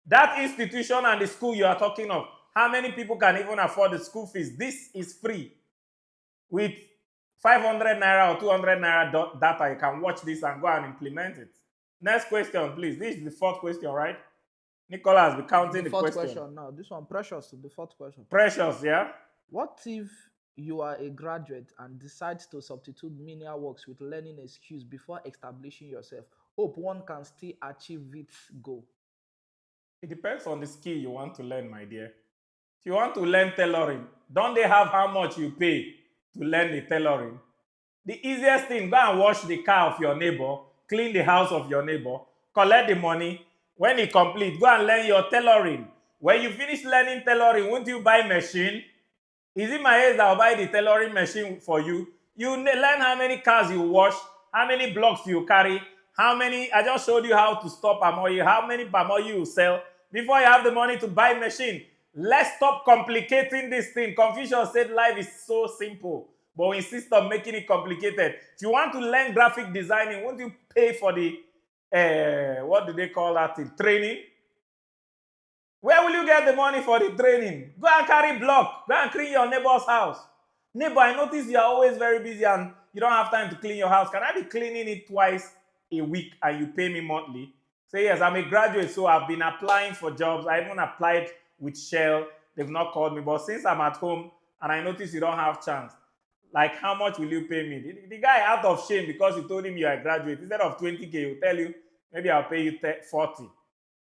That institution and the school you are talking of, how many people can even afford the school fees? This is free. With 500 naira or 200 naira data, you can watch this and go and implement it. Next question, please. This is the fourth question, right? Nicola has been counting the fourth question. question now. This one, Precious, the fourth question. Precious, yeah? What if you are a graduate and decide to substitute menial works with learning a skills before establishing yourself? Hope one can still achieve its goal. It depends on the skill you want to learn, my dear. If you want to learn tailoring, don't they have how much you pay to learn the tailoring? The easiest thing, go and wash the car of your neighbor, clean the house of your neighbor, collect the money. When you complete, go and learn your tailoring. When you finish learning tailoring, won't you buy machine? Is it my age that will buy the tailoring machine for you? You learn how many cars you wash, how many blocks you carry, how many, I just showed you how to stop palm oil, how many palm oil you sell before you have the money to buy machine. Let's stop complicating this thing. Confucius said life is so simple, but we insist on making it complicated. If you want to learn graphic designing, won't you pay for the, what do they call that thing? Training? Where will you get the money for the training? Go and carry block. Go and clean your neighbor's house. Neighbor, I notice you are always very busy and you don't have time to clean your house. Can I be cleaning it twice a week and you pay me monthly? Say, yes, I'm a graduate, so I've been applying for jobs. I even applied with Shell. They've not called me. But since I'm at home and I notice you don't have chance, like, how much will you pay me? The guy, out of shame, because you told him you are a graduate, instead of 20K, he'll tell you, maybe I'll pay you 40.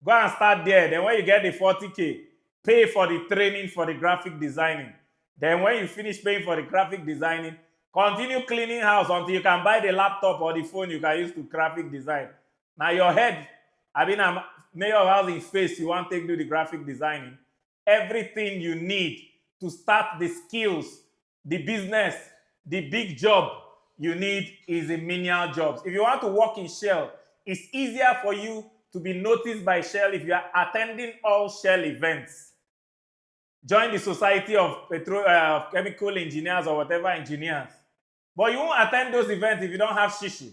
Go and start there. Then when you get the 40K, pay for the training for the graphic designing. Then when you finish paying for the graphic designing, continue cleaning house until you can buy the laptop or the phone you can use to graphic design. Now your head, I mean, I'm mayor of housing face, you want to do the graphic designing. Everything you need to start the skills, the business, the big job you need is a menial jobs. If you want to work in Shell, it's easier for you to be noticed by Shell if you are attending all Shell events. Join the Society of Chemical Engineers or whatever engineers. But you won't attend those events if you don't have shishi.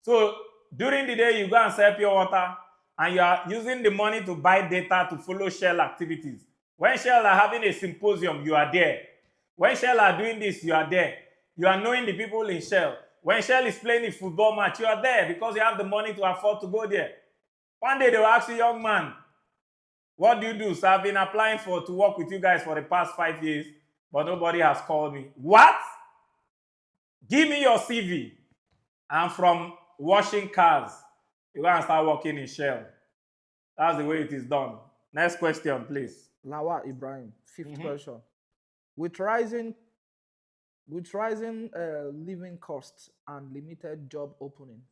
So during the day, you go and sell pure water and you are using the money to buy data to follow Shell activities. When Shell are having a symposium, you are there. When Shell are doing this, you are there. You are knowing the people in Shell. When Shell is playing a football match, you are there because you have the money to afford to go there. One day they will ask you, young man, what do you do? So I've been applying to work with you guys for the past 5 years, but nobody has called me. What? Give me your CV. I'm from washing cars. You go and start working in Shell. That's the way it is done. Next question, please. Lawal Ibrahim, fifth question. With rising living costs and limited job openings,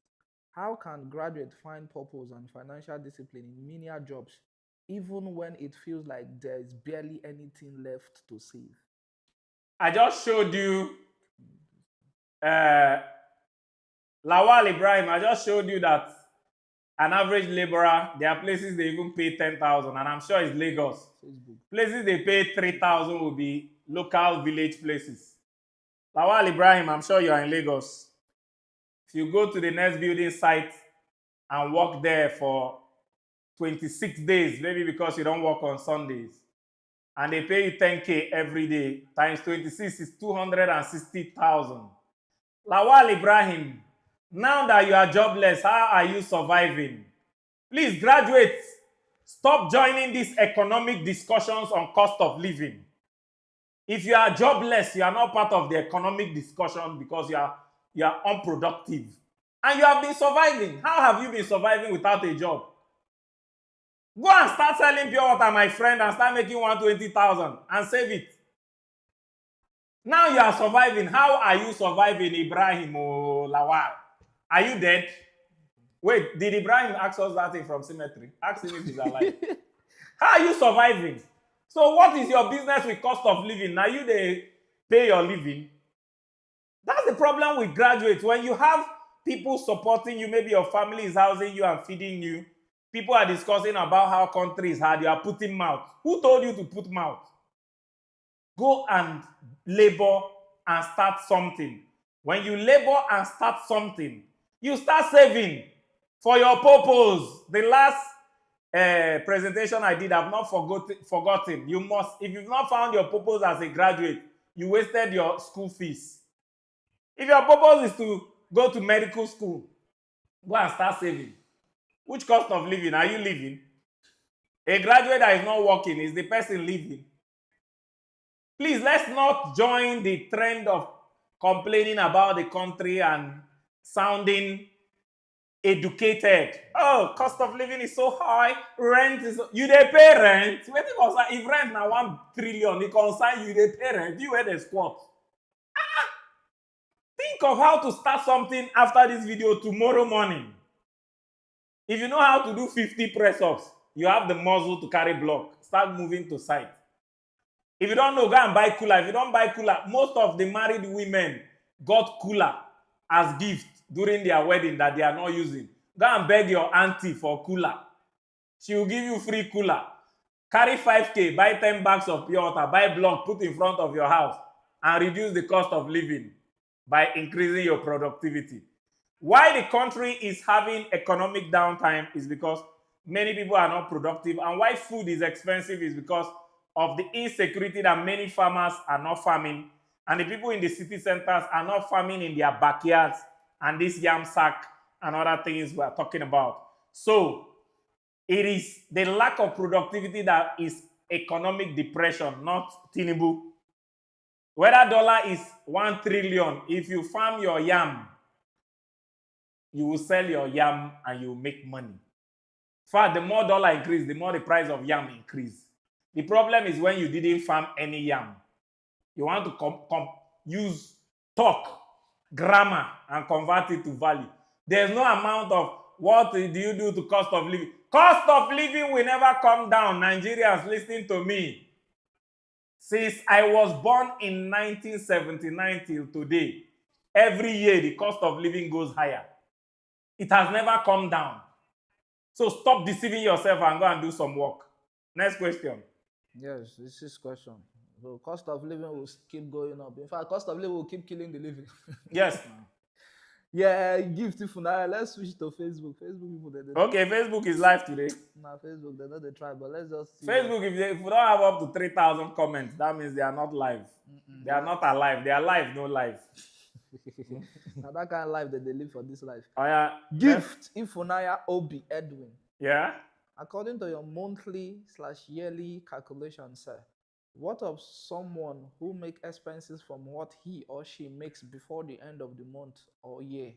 how can graduates find purpose and financial discipline in menial jobs, even when it feels like there's barely anything left to save? I just showed you, Lawal Ibrahim, I just showed you that an average laborer, there are places they even pay 10,000, and I'm sure it's Lagos. Facebook. Places they pay 3,000 will be local village places. Lawal Ibrahim, I'm sure you are in Lagos. If you go to the next building site and work there for 26 days, maybe because you don't work on Sundays, and they pay you 10K every day, times 26 is 260,000. Lawal Ibrahim, now that you are jobless, how are you surviving? Please, graduates, stop joining these economic discussions on cost of living. If you are jobless, you are not part of the economic discussion because you are unproductive. And you have been surviving. How have you been surviving without a job? Go and start selling pure water, my friend, and start making 120,000 and save it. Now you are surviving. How are you surviving, Ibrahim or Lawal? Are you dead? Wait, did Ibrahim ask us that thing from cemetery? Ask him if he's alive. How are you surviving? So what is your business with cost of living? Now you they pay your living. That's the problem with graduates. When you have people supporting you, maybe your family is housing you and feeding you, People are discussing about how country is hard. You are putting mouth. Who told you to put mouth? Go and labor and start something. When you labor and start something, you start saving for your purpose. The last presentation I did, I've not forgotten. You must, if you've not found your purpose as a graduate, you wasted your school fees. If your purpose is to go to medical school, go and start saving. Which cost of living are you living? A graduate that is not working, is the person living? Please, let's not join the trend of complaining about the country and sounding educated. Oh, cost of living is so high. Rent is... You dey pay rent? If rent na 1 trillion, it concern you dey pay rent. You wear the squat. Think of how to start something after this video tomorrow morning. If you know how to do 50 press-ups, you have the muscle to carry block. Start moving to site. If you don't know, go and buy cooler. If you don't buy cooler, most of the married women got cooler as gift during their wedding that they are not using. Go and beg your auntie for cooler. She will give you free cooler. Carry 5K, buy 10 bags of pure water, buy block, put in front of your house, and reduce the cost of living by increasing your productivity. Why the country is having economic downtime is because many people are not productive, and why food is expensive is because of the insecurity that many farmers are not farming, and the people in the city centers are not farming in their backyards, and this yam sack and other things we are talking about. So it is the lack of productivity that is economic depression, not Tinubu. Whether dollar is 1 trillion, if you farm your yam, you will sell your yam and you will make money. In fact, the more dollar increase, the more the price of yam increase. The problem is when you didn't farm any yam. You want to use talk, grammar, and convert it to value. There's no amount of what do you do to cost of living. Cost of living will never come down. Nigerians, listen to me. Since I was born in 1979 till today, every year the cost of living goes higher. It has never come down. So stop deceiving yourself and go and do some work. Next question. Yes, this is question. So cost of living will keep going up. In fact, cost of living will keep killing the living. Yes. Yeah, gift if now. Let's switch to Facebook. Facebook people they Okay, Facebook is live today. Nah, Facebook, they know they try, but let's just see. Facebook, if you don't have up to 3,000 comments, that means they are not live. They are not alive. They are live, no life. Now that kind of life that they live for this life. Oh, yeah. Gift Ifunaya Obi Edwin. Yeah. According to your monthly/yearly calculation, sir, what of someone who make expenses from what he or she makes before the end of the month or year?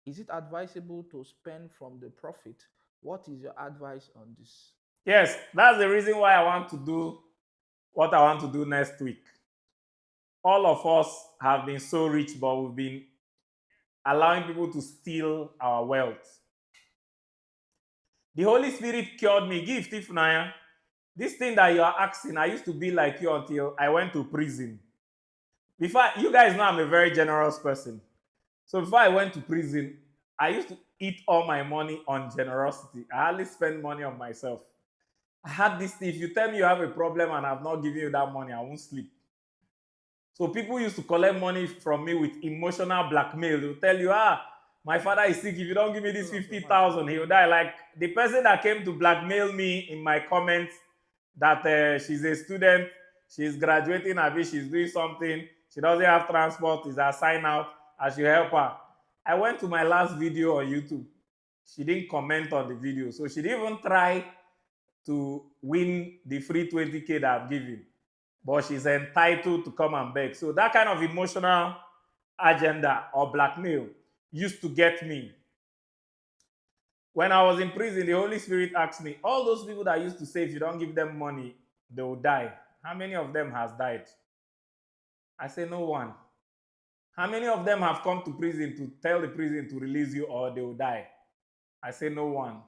Is it advisable to spend from the profit? What is your advice on this? Yes, that's the reason why I want to do what I want to do next week. All of us have been so rich, but we've been allowing people to steal our wealth. The Holy Spirit cured me. Gift, Ifunaya. This thing that you are asking, I used to be like you until I went to prison. Before, you guys know I'm a very generous person. So before I went to prison, I used to eat all my money on generosity. I hardly spend money on myself. I had this thing. If you tell me you have a problem and I've not given you that money, I won't sleep. So people used to collect money from me with emotional blackmail. They'll tell you, my father is sick. If you don't give me this 50,000, he will die. Like the person that came to blackmail me in my comments that she's a student, she's graduating, she's doing something, she doesn't have transport, is a sign out, I should help her. I went to my last video on YouTube. She didn't comment on the video. So she didn't even try to win the free 20K that I'm giving. But she's entitled to come and beg. So that kind of emotional agenda or blackmail used to get me. When I was in prison, the Holy Spirit asked me, all those people that used to say if you don't give them money, they will die. How many of them has died? I say no one. How many of them have come to prison to tell the prison to release you or they will die? I say no one.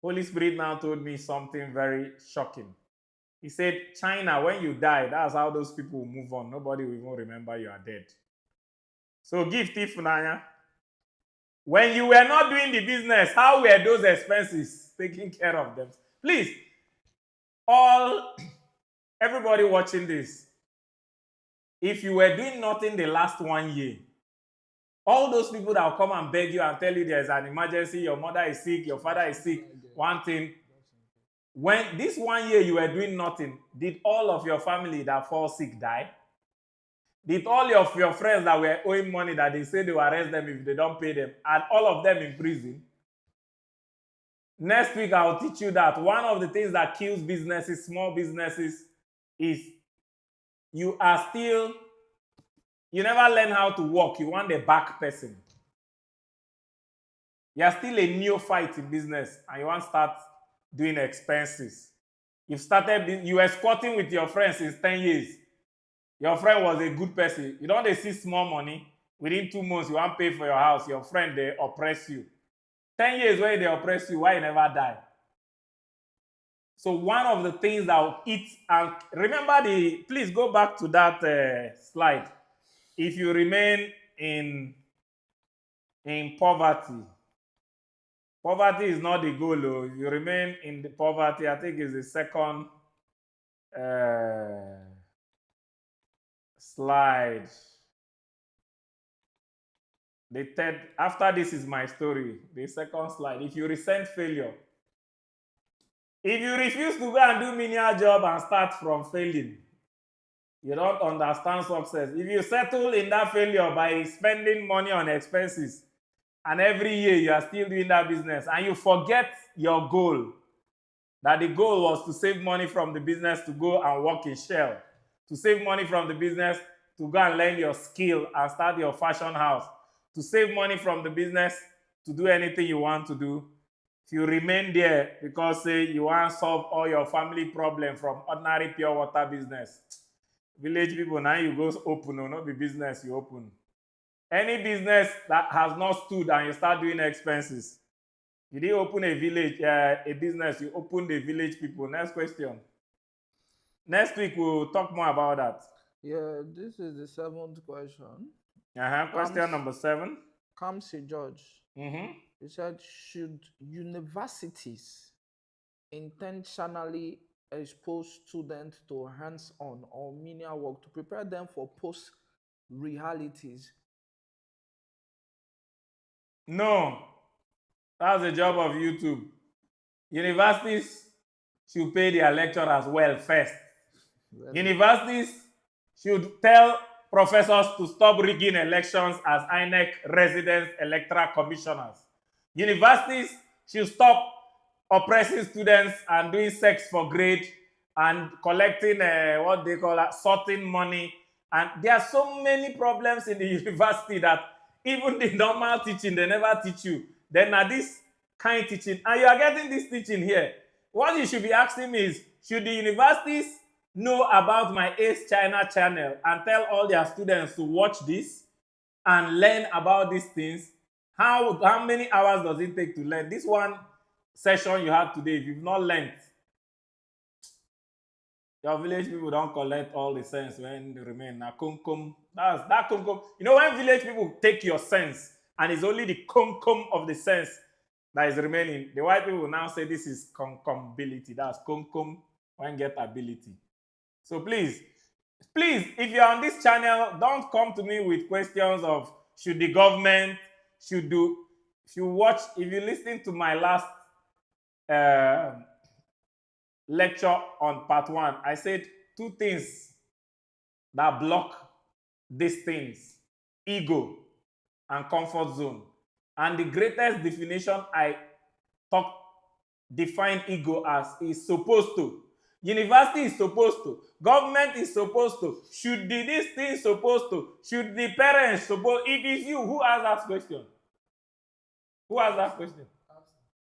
Holy Spirit now told me something very shocking. He said, China, when you die, that's how those people will move on. Nobody will even remember you are dead. So gift Ifunanya. When you were not doing the business, how were those expenses taking care of them? Please, everybody watching this, if you were doing nothing the last 1 year, all those people that will come and beg you and tell you there's an emergency, your mother is sick, your father is sick, one thing, when this 1 year you were doing nothing, did all of your family that fall sick die? Did all of your friends that were owing money that they say they will arrest them if they don't pay them, and all of them in prison? Next week, I'll teach you that one of the things that kills businesses, small businesses, is you never learn how to walk. You want a back person. You are still a neophyte in business and you want to start doing expenses. You were squatting with your friends since 10 years. Your friend was a good person. You don't see small money. Within 2 months, you want to pay for your house. Your friend, they oppress you. 10 years where they oppress you, why you never die? So one of the things that will eat, and remember please go back to that slide. If you remain in poverty, poverty is not the goal. Though. If you remain in the poverty, I think is the second slide. The third, after this is my story. The second slide. If you resent failure, if you refuse to go and do menial job and start from failing, you don't understand success. If you settle in that failure by spending money on expenses, and every year you are still doing that business, and you forget your goal, that the goal was to save money from the business to go and work in Shell, to save money from the business to go and learn your skill and start your fashion house, to save money from the business to do anything you want to do. If you remain there because say you want to solve all your family problem from ordinary pure water business, village people, now you go open, or not be business you open. Any business that has not stood and you start doing expenses, you didn't open a village, a business, you open the village people. Next question. Next week we'll talk more about that. Yeah, this is the 7th question. Question number 7. Kamsi George. He said, should universities intentionally expose students to hands-on or menial work to prepare them for post-realities? No. That's the job of YouTube. Universities should pay their lecturers well first. Really? Universities should tell professors to stop rigging elections as INEC resident electoral commissioners. Universities should stop oppressing students and doing sex for grade and collecting what they call sorting money. And there are so many problems in the university that even the normal teaching, they never teach you. Then now this kind of teaching, and you are getting this teaching here. What you should be asking me is, should the universities know about my Ace China channel and tell all their students to watch this and learn about these things? How many hours does it take to learn? This one session you had today, if you've not learned, your village people don't collect all the sense when they remain. Now, that kum. You know, when village people take your sense and it's only the kum of the sense that is remaining, the white people will now say this is ability. That's kum when get ability. So please, if you're on this channel, don't come to me with questions of should the government, should do. If you listen to my last lecture on part 1, I said 2 things that block these things: ego and comfort zone. And the greatest definition I define ego as is supposed to. University is supposed to. Government is supposed to. Should this thing supposed to? Should the parents supposed? It is you who asked that question. Who asked that question?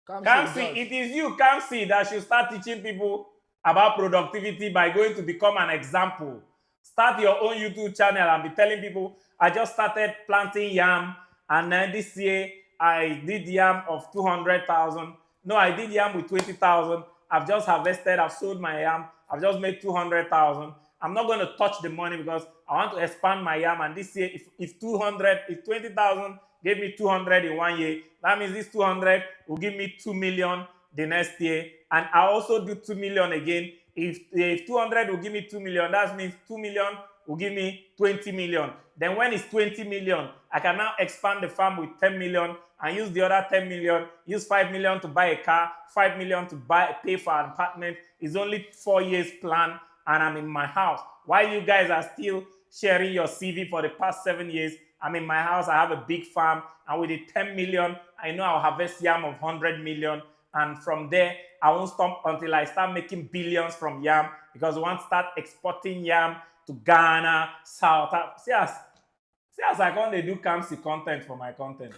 Kamsi, it is you, Kamsi, that should start teaching people about productivity by going to become an example. Start your own YouTube channel and be telling people, I just started planting yam, and then this year I did yam of 200,000. No, I did yam with 20,000. I've just harvested, I've sold my yam, I've just made 200,000. I'm not going to touch the money because I want to expand my yam. And this year, if 20,000 gave me 200 in 1 year. That means this 200 will give me 2 million the next year. And I also do 2 million again. If 200 will give me 2 million, that means 2 million will give me 20 million. Then when it's 20 million, I can now expand the farm with 10 million and use the other 10 million, use 5 million to buy a car, 5 million to pay for an apartment. It's only 4 years plan and I'm in my house. While you guys are still sharing your CV for the past 7 years, I'm in my house, I have a big farm, and with the 10 million, I know I'll harvest yam of 100 million. And from there, I won't stop until I start making billions from yam, because we want to start exporting yam to Ghana, South Africa. See as I can't do Kamsi content for my content.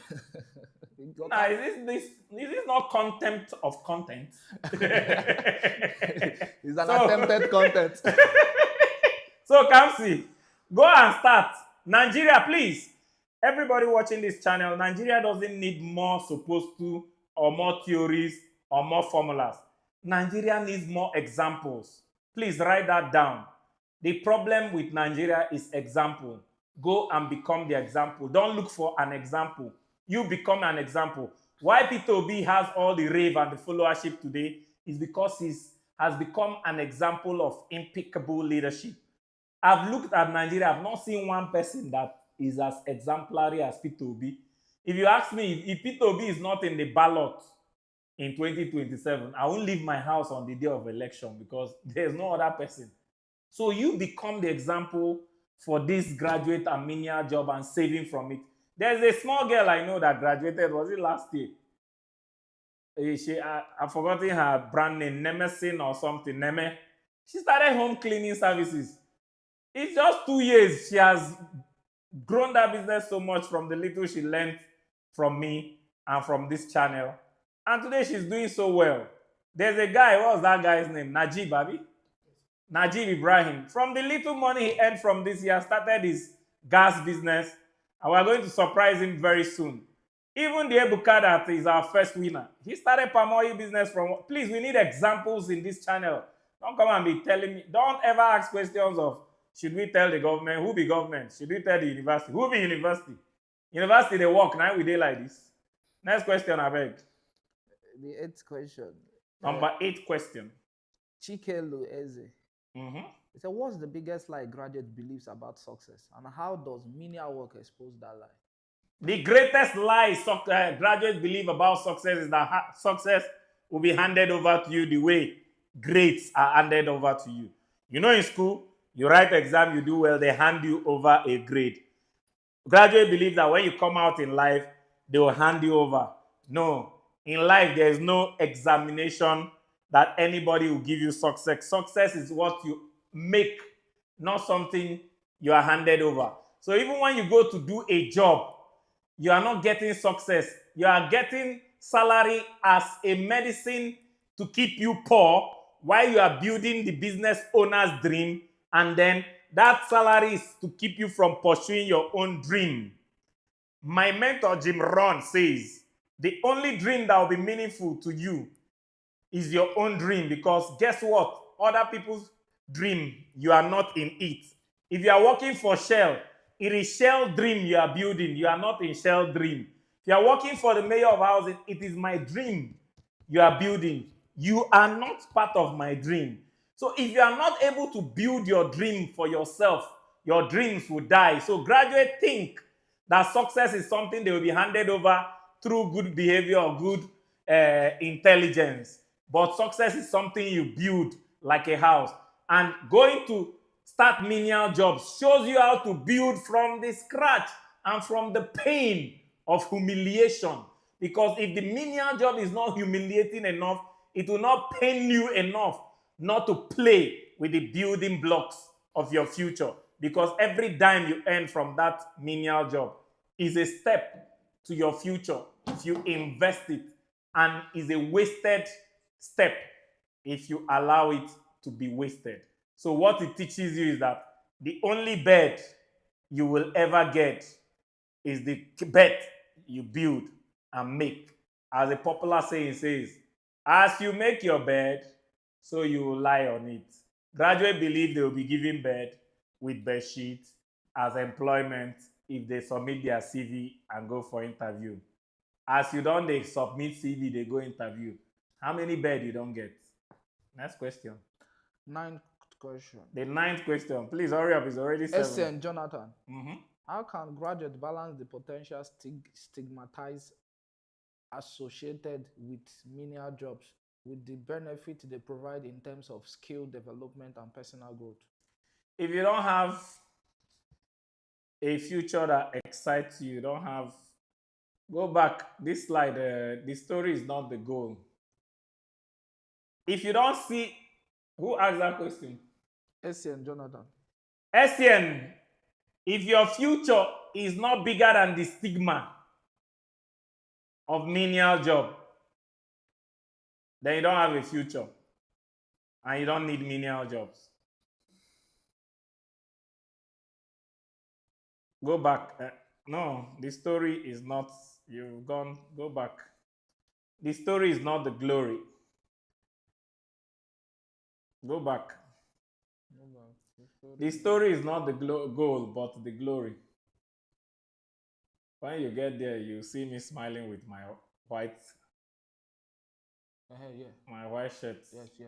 Nah, is this not contempt of content? It's an attempted content. So Kamsi, go and start. Nigeria, please. Everybody watching this channel, Nigeria doesn't need more supposed to or more theories or more formulas. Nigeria needs more examples. Please write that down. The problem with Nigeria is example. Go and become the example. Don't look for an example. You become an example. Why Peter Obi has all the rave and the followership today is because he has become an example of impeccable leadership. I've looked at Nigeria. I've not seen one person that is as exemplary as Peter Obi. If you ask me, if Peter Obi is not in the ballot in 2027, I won't leave my house on the day of election because there's no other person. So you become the example for this graduate and Menial job and saving from it. There's a small girl I know that graduated, was it last year? I've forgotten her brand name, Nemesin or something, Neme. She started home cleaning services. It's just 2 years. She has grown that business so much from the little she learned from me and from this channel. And today she's doing so well. There's a guy, what was that guy's name? Najib, Abi? Najib Ibrahim. From the little money he earned from this, he has started his gas business. And we're going to surprise him very soon. Even the Ebuka that is our first winner, he started palm oil business from... Please, we need examples in this channel. Don't come and be telling me... Don't ever ask questions of, should we tell the government? Who be government? Should we tell the university? Who be university? University, they work. Now we dey like this. Next question, I beg. The 8th question. Number 8 question. Chikelu Eze. He said, what's the biggest lie graduate believes about success? And how does Menial work expose that lie? The greatest lie graduates believe about success is that success will be handed over to you the way grades are handed over to you. You know, in school, you write exam, you do well, they hand you over a grade. Graduates believe that when you come out in life, they will hand you over. No. In life, there is no examination that anybody will give you success. Success is what you make, not something you are handed over. So even when you go to do a job, you are not getting success. You are getting salary as a medicine to keep you poor while you are building the business owner's dream, and then that salary is to keep you from pursuing your own dream. My mentor, Jim Rohn, says, the only dream that will be meaningful to you is your own dream, because guess what? Other people's dream, you are not in it. If you are working for Shell, it is Shell dream you are building. You are not in Shell dream. If you are working for the mayor of housing, it is my dream you are building. You are not part of my dream. So if you are not able to build your dream for yourself, your dreams will die. So graduates think that success is something they will be handed over through good behavior or good intelligence. But success is something you build like a house. And going to start Menial jobs shows you how to build from the scratch and from the pain of humiliation. Because if the Menial job is not humiliating enough, it will not pain you enough not to play with the building blocks of your future. Because every dime you earn from that Menial job is a step to your future if you invest it, and is a wasted step if you allow it to be wasted. So what it teaches you is that the only bed you will ever get is the bed you build and make. As a popular saying says, as you make your bed, so you will lie on it. Graduates believe they will be given bed with bed sheets as employment if they submit their CV and go for interview? As you don't they submit CV, they go interview. How many bed you don't get? Next question. Ninth question. The ninth question. Please hurry up. It's already 7. SN Jonathan. Mhm. How can graduates balance the potential stigmatized associated with menial jobs with the benefit they provide in terms of skill development and personal growth? If you don't have a future that excites you, you don't have. Go back. This slide, the story is not the goal. If you don't see, who asked that question? SN Jonathan. SN, if your future is not bigger than the stigma of menial job, then you don't have a future. And you don't need menial jobs. Go back. No, the story is not, you've gone, go back. The story is not the glory. Go back. The story is not the goal, but the glory. When you get there, you see me smiling with my white, Yeah. my white shirt. Yes, yeah.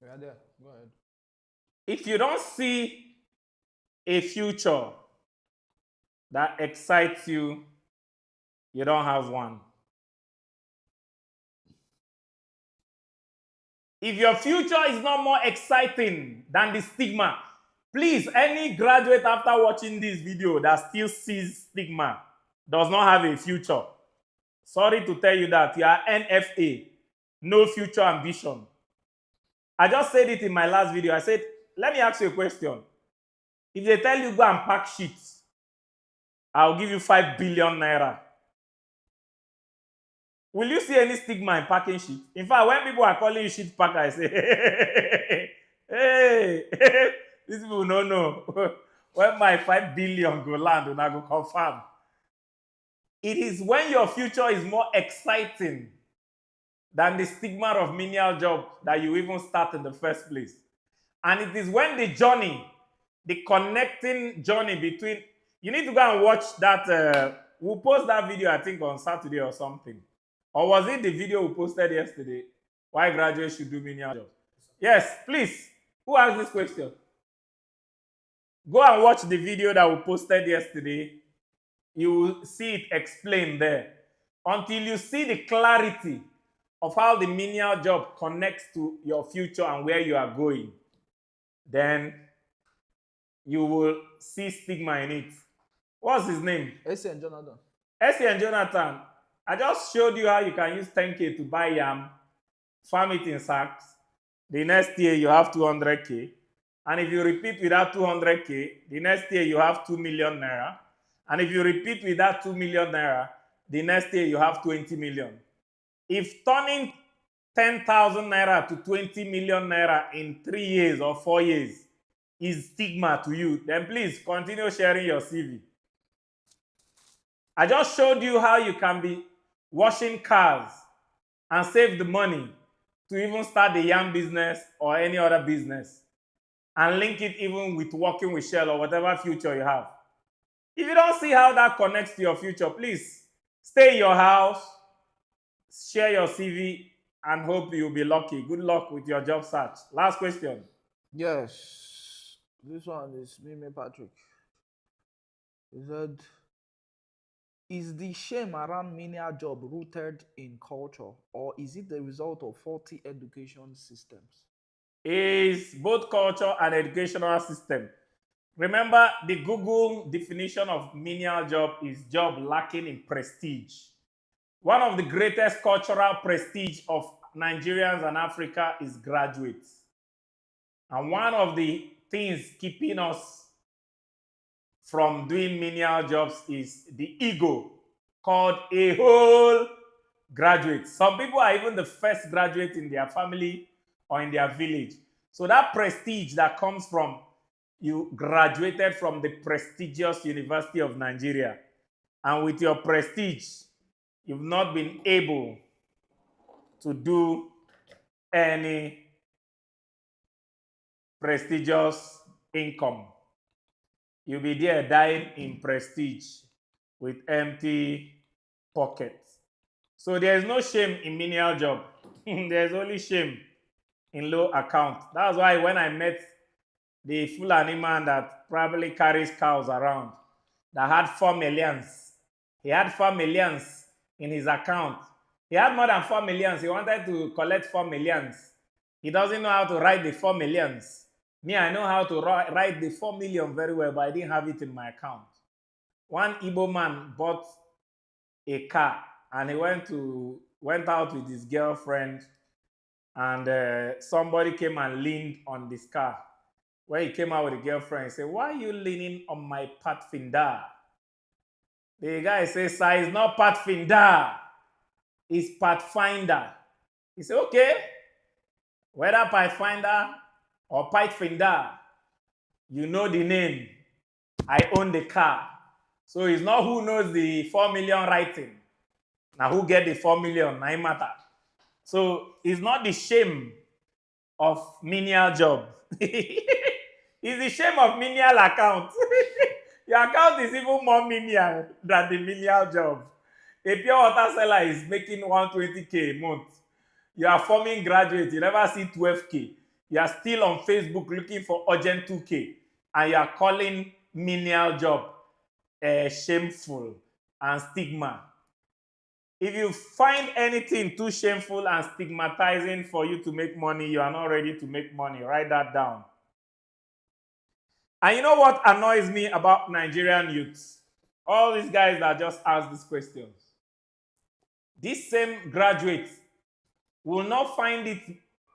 We are there. Go ahead. If you don't see a future that excites you, you don't have one. If your future is not more exciting than the stigma, please, any graduate after watching this video that still sees stigma does not have a future. Sorry to tell you that you are NFA, no future ambition. I just said it in my last video. I said, let me ask you a question. If they tell you go and pack sheets, I'll give you 5 billion naira. Will you see any stigma in packing shit? In fact, when people are calling you shit packer, I say, hey, these people don't know. When my 5 billion go land, and I go confirm. It is when your future is more exciting than the stigma of menial job that you even start in the first place. And it is when the journey, the connecting journey between, you need to go and watch that. We'll post that video, I think, on Saturday or something. Or was it the video we posted yesterday? Why graduates should do menial jobs? Yes, please. Who asked this question? Go and watch the video that we posted yesterday. You will see it explained there. Until you see the clarity of how the menial job connects to your future and where you are going, then you will see stigma in it. What's his name? SN Jonathan. SN Jonathan. I just showed you how you can use 10K to buy yam, farm it in sacks. The next year you have 200K. And if you repeat with that 200K, the next year you have 2 million naira. And if you repeat with that 2 million naira, the next year you have 20 million. If turning 10,000 naira to 20 million naira in 3 years or 4 years is stigma to you, then please continue sharing your CV. I just showed you how you can be washing cars and save the money to even start the yam business or any other business and link it even with working with Shell or whatever future you have. If you don't see how that connects to your future, please stay in your house, share your CV, and hope you'll be lucky. Good luck with your job search. Last question. Yes. This one is Mimi Patrick. He said, is the shame around menial job rooted in culture, or is it the result of faulty education systems? Is both culture and educational system. Remember, the Google definition of menial job is job lacking in prestige. One of the greatest cultural prestige of Nigerians and Africa is graduates. And one of the things keeping us from doing menial jobs is the ego called a whole graduate. Some people are even the first graduate in their family or in their village. So that prestige that comes from you graduated from the prestigious University of Nigeria, and with your prestige, you've not been able to do any prestigious income. you'll be there dying in prestige with empty pockets. So there's no shame in menial job. There's only shame in low account. That's why when I met the Fulani man that probably carries cows around, that had 4 millions, he had 4 millions in his account. He had more than 4 millions. He wanted to collect 4 millions. He doesn't know how to write the 4 millions. Me, I know how to write the 4 million very well, but I didn't have it in my account. One Igbo man bought a car and he went out with his girlfriend, and somebody came and leaned on this car. When he came out with a girlfriend, he said, "Why are you leaning on my Pathfinder?" The guy says, "Sir, it's not Pathfinder, it's Pathfinder." He said, "Okay, whether Pathfinder or Pathfinder, you know the name. I own the car." So it's not who knows the 4 million writing. Now who get the 4 million, now it matter. So it's not the shame of menial job. It's the shame of menial account. Your account is even more menial than the menial job. A pure water seller is making 120K a month. You are forming graduate, you never see 12K. You are still on Facebook looking for urgent 2K. And you are calling menial job shameful and stigma. If you find anything too shameful and stigmatizing for you to make money, you are not ready to make money. Write that down. And you know what annoys me about Nigerian youths? All these guys that just ask these questions. These same graduates will not find it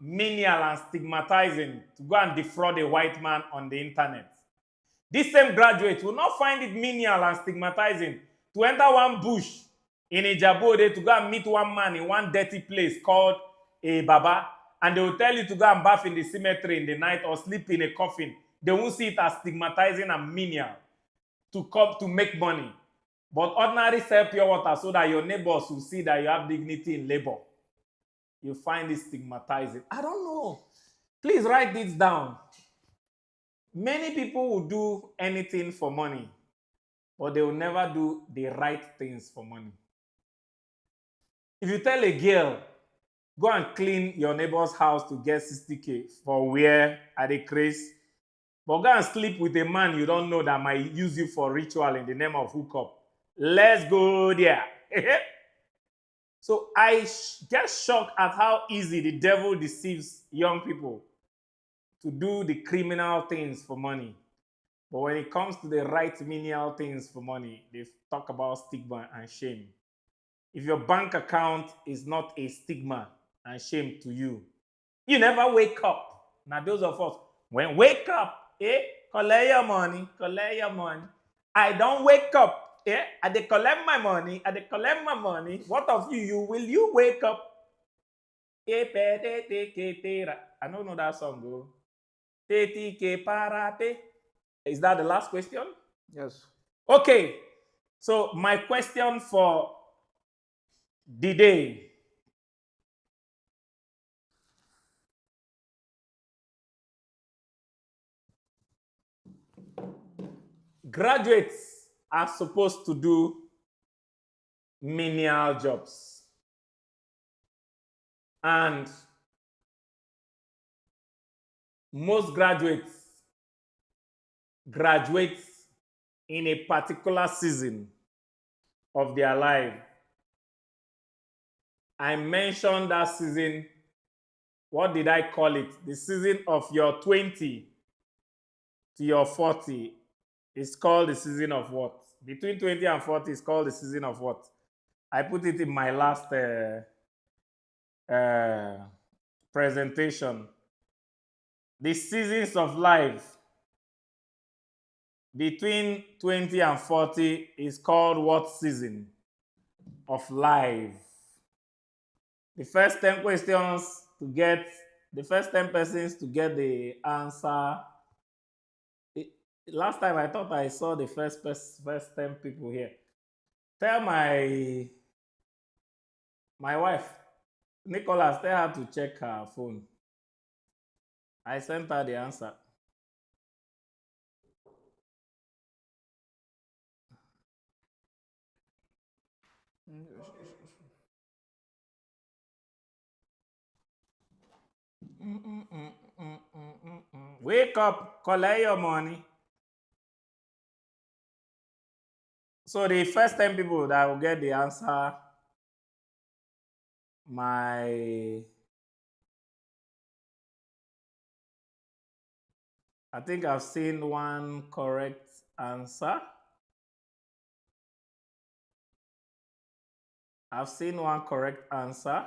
menial and stigmatizing to go and defraud a white man on the internet. These same graduates will not find it menial and stigmatizing to enter one bush in Ijabode to go and meet one man in one dirty place called a Baba, and they will tell you to go and bath in the cemetery in the night or sleep in a coffin. They won't see it as stigmatizing and menial to come to make money. But ordinary sell pure water so that your neighbors will see that you have dignity in labor. You find it stigmatizing. I don't know. Please write this down. Many people will do anything for money, but they will never do the right things for money. If you tell a girl, go and clean your neighbor's house to get 60K for wear at a craze, but go and sleep with a man you don't know that might use you for ritual in the name of hookup. Let's go there. So I get shocked at how easy the devil deceives young people to do the criminal things for money. But when it comes to the right menial things for money, they talk about stigma and shame. If your bank account is not a stigma and shame to you, you never wake up. Now those of us, when wake up, collect your money, collect your money. I don't wake up, I dey collect my money, I dey collect my money. What of you? Will you wake up? I don't know that song, bro. Is that the last question? Yes. Okay. So my question for the day. Graduates are supposed to do menial jobs. And most graduate in a particular season of their life. I mentioned that season. What did I call it? The season of your 20 to your 40 is called the season of what? Between 20 and 40 is called the season of what? I put it in my last presentation. The seasons of life between 20 and 40 is called what season of life? The first 10 questions to get, the first 10 persons to get the answer. Last time I thought I saw the first 10 people here. Tell my wife, Nicholas, tell her to check her phone. I sent her the answer. Wake up, collect your money. So the first 10 people that will get the answer, I think I've seen one correct answer. I've seen one correct answer.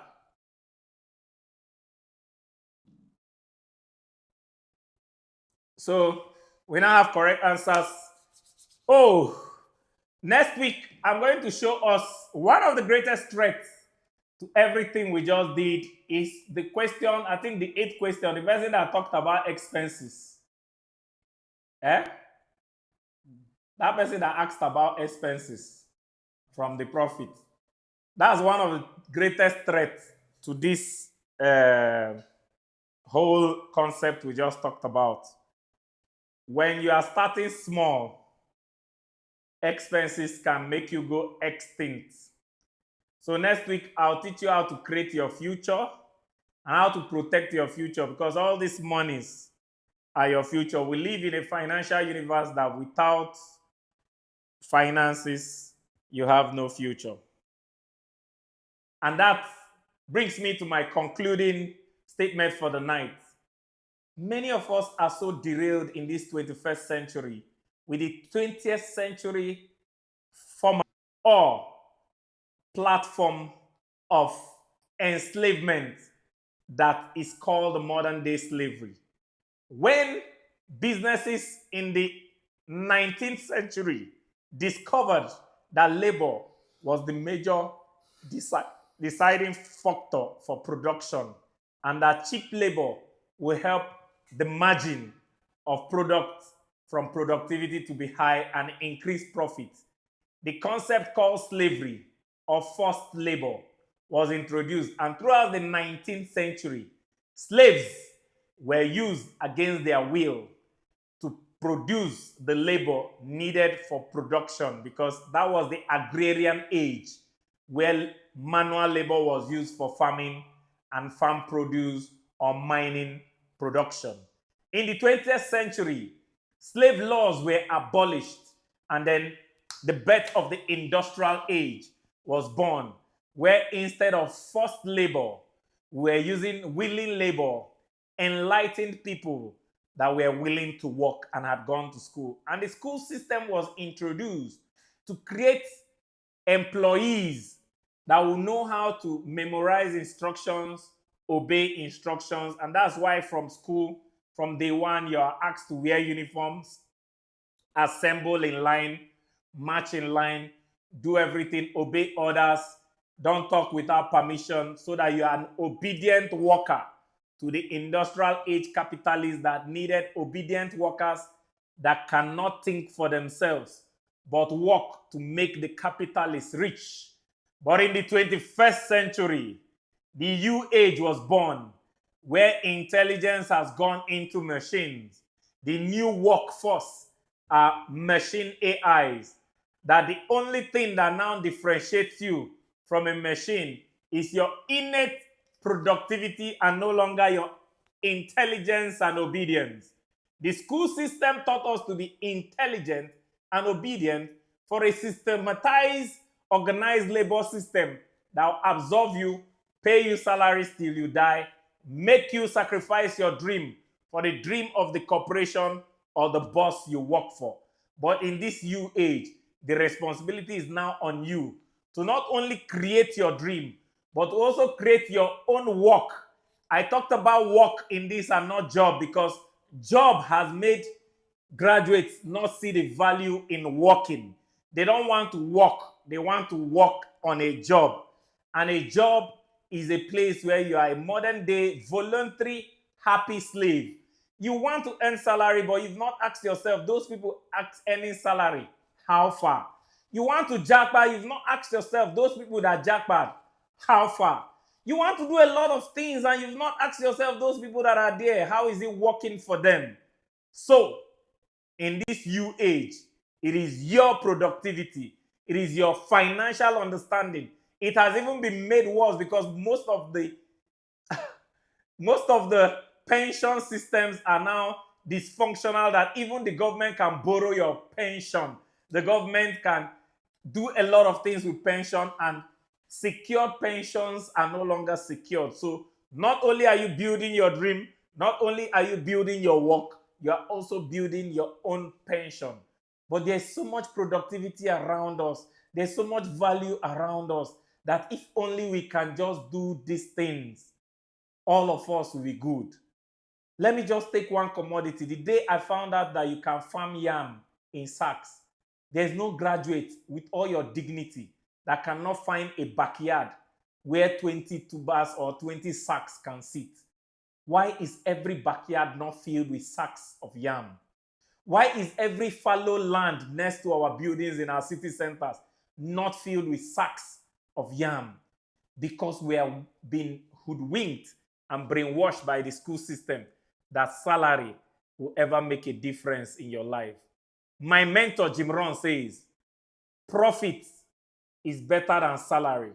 So we now have correct answers. Oh, next week I'm going to show us one of the greatest threats to everything we just did is the question, I think the 8th question, the person that talked about expenses. Eh? That person that asked about expenses from the profit. That's one of the greatest threats to this whole concept we just talked about. When you are starting small, expenses can make you go extinct. So next week, I'll teach you how to create your future and how to protect your future, because all these monies are your future. We live in a financial universe that without finances, you have no future. And that brings me to my concluding statement for the night. Many of us are so derailed in this 21st century with the 20th century format or platform of enslavement that is called modern day slavery. When businesses in the 19th century discovered that labor was the major deciding factor for production and that cheap labor will help the margin of product from productivity to be high and increase profits. The concept called slavery or forced labor was introduced, and throughout the 19th century, slaves were used against their will to produce the labor needed for production, because that was the agrarian age where manual labor was used for farming and farm produce or mining production. In the 20th century, slave laws were abolished, and then the birth of the industrial age was born, where instead of forced labor, we were using willing labor, enlightened people that were willing to work and had gone to school. And the school system was introduced to create employees that will know how to memorize instructions, obey instructions. And that's why from school, from day one, you are asked to wear uniforms, assemble in line, march in line, do everything, obey orders, don't talk without permission, so that you are an obedient worker to the industrial age capitalists that needed obedient workers that cannot think for themselves, but work to make the capitalists rich. But in the 21st century, the U age was born, where intelligence has gone into machines. The new workforce are machine AIs, that the only thing that now differentiates you from a machine is your innate productivity and no longer your intelligence and obedience. The school system taught us to be intelligent and obedient for a systematized, organized labor system that will absorb you, pay you salaries till you die, make you sacrifice your dream for the dream of the corporation or the boss you work for. But in this new age, the responsibility is now on you to not only create your dream, but to also create your own work. I talked about work in this and not job, because job has made graduates not see the value in working. They don't want to work. They want to work on a job. And a job is a place where you are a modern day, voluntary, happy slave. You want to earn salary, but you've not asked yourself, those people earning salary, how far? You want to jackpot, you've not asked yourself, those people that jackpot, how far? You want to do a lot of things and you've not asked yourself, those people that are there, how is it working for them? So, in this new age, it is your productivity, It is your financial understanding. It has even been made worse because most of the pension systems are now dysfunctional that even the government can borrow your pension. The government can do a lot of things with pension, and secured pensions are no longer secured. So not only are you building your dream, not only are you building your work, you are also building your own pension. But there's so much productivity around us. There's so much value around us that if only we can just do these things, all of us will be good. Let me just take one commodity. The day I found out that you can farm yam in sacks, there's no graduate with all your dignity that cannot find a backyard where 20 tubers or 20 sacks can sit. Why is every backyard not filled with sacks of yam? Why is every fallow land next to our buildings in our city centers not filled with sacks of yam? Because we have been hoodwinked and brainwashed by the school system that salary will ever make a difference in your life. My mentor, Jim Rohn, says, profit is better than salary.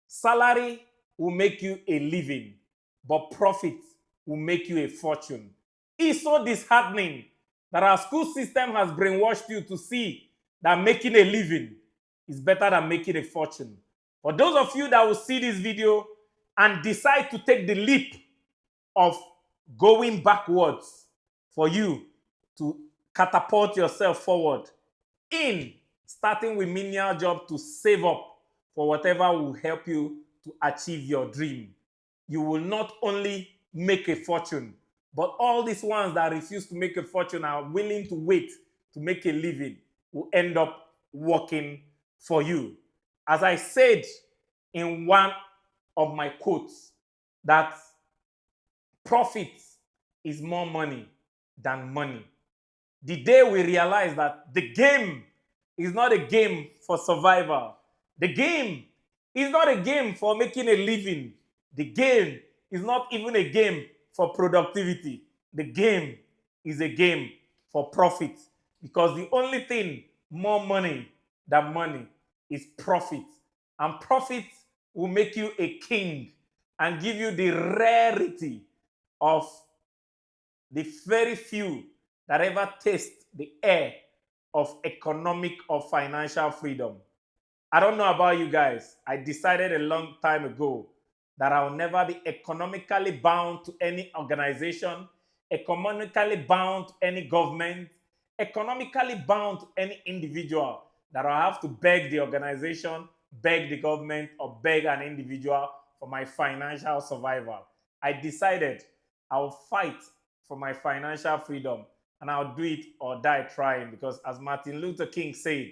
Salary will make you a living, but profit will make you a fortune. It's so disheartening that our school system has brainwashed you to see that making a living is better than making a fortune. For those of you that will see this video and decide to take the leap of going backwards for you to catapult yourself forward in starting with menial job to save up for whatever will help you to achieve your dream, you will not only make a fortune, but all these ones that refuse to make a fortune are willing to wait to make a living will end up working for you. As I said in one of my quotes, that profit is more money than money. The day we realize that the game is not a game for survival, the game is not a game for making a living, the game is not even a game for productivity, the game is a game for profit. Because the only thing more money than money is profit. And profit will make you a king and give you the rarity of the very few that ever taste the air of economic or financial freedom. I don't know about you guys. I decided a long time ago that I will never be economically bound to any organization, economically bound to any government, economically bound to any individual, that I have to beg the organization, beg the government, or beg an individual for my financial survival. I decided I will fight for my financial freedom, and I'll do it or die trying, because as Martin Luther King said,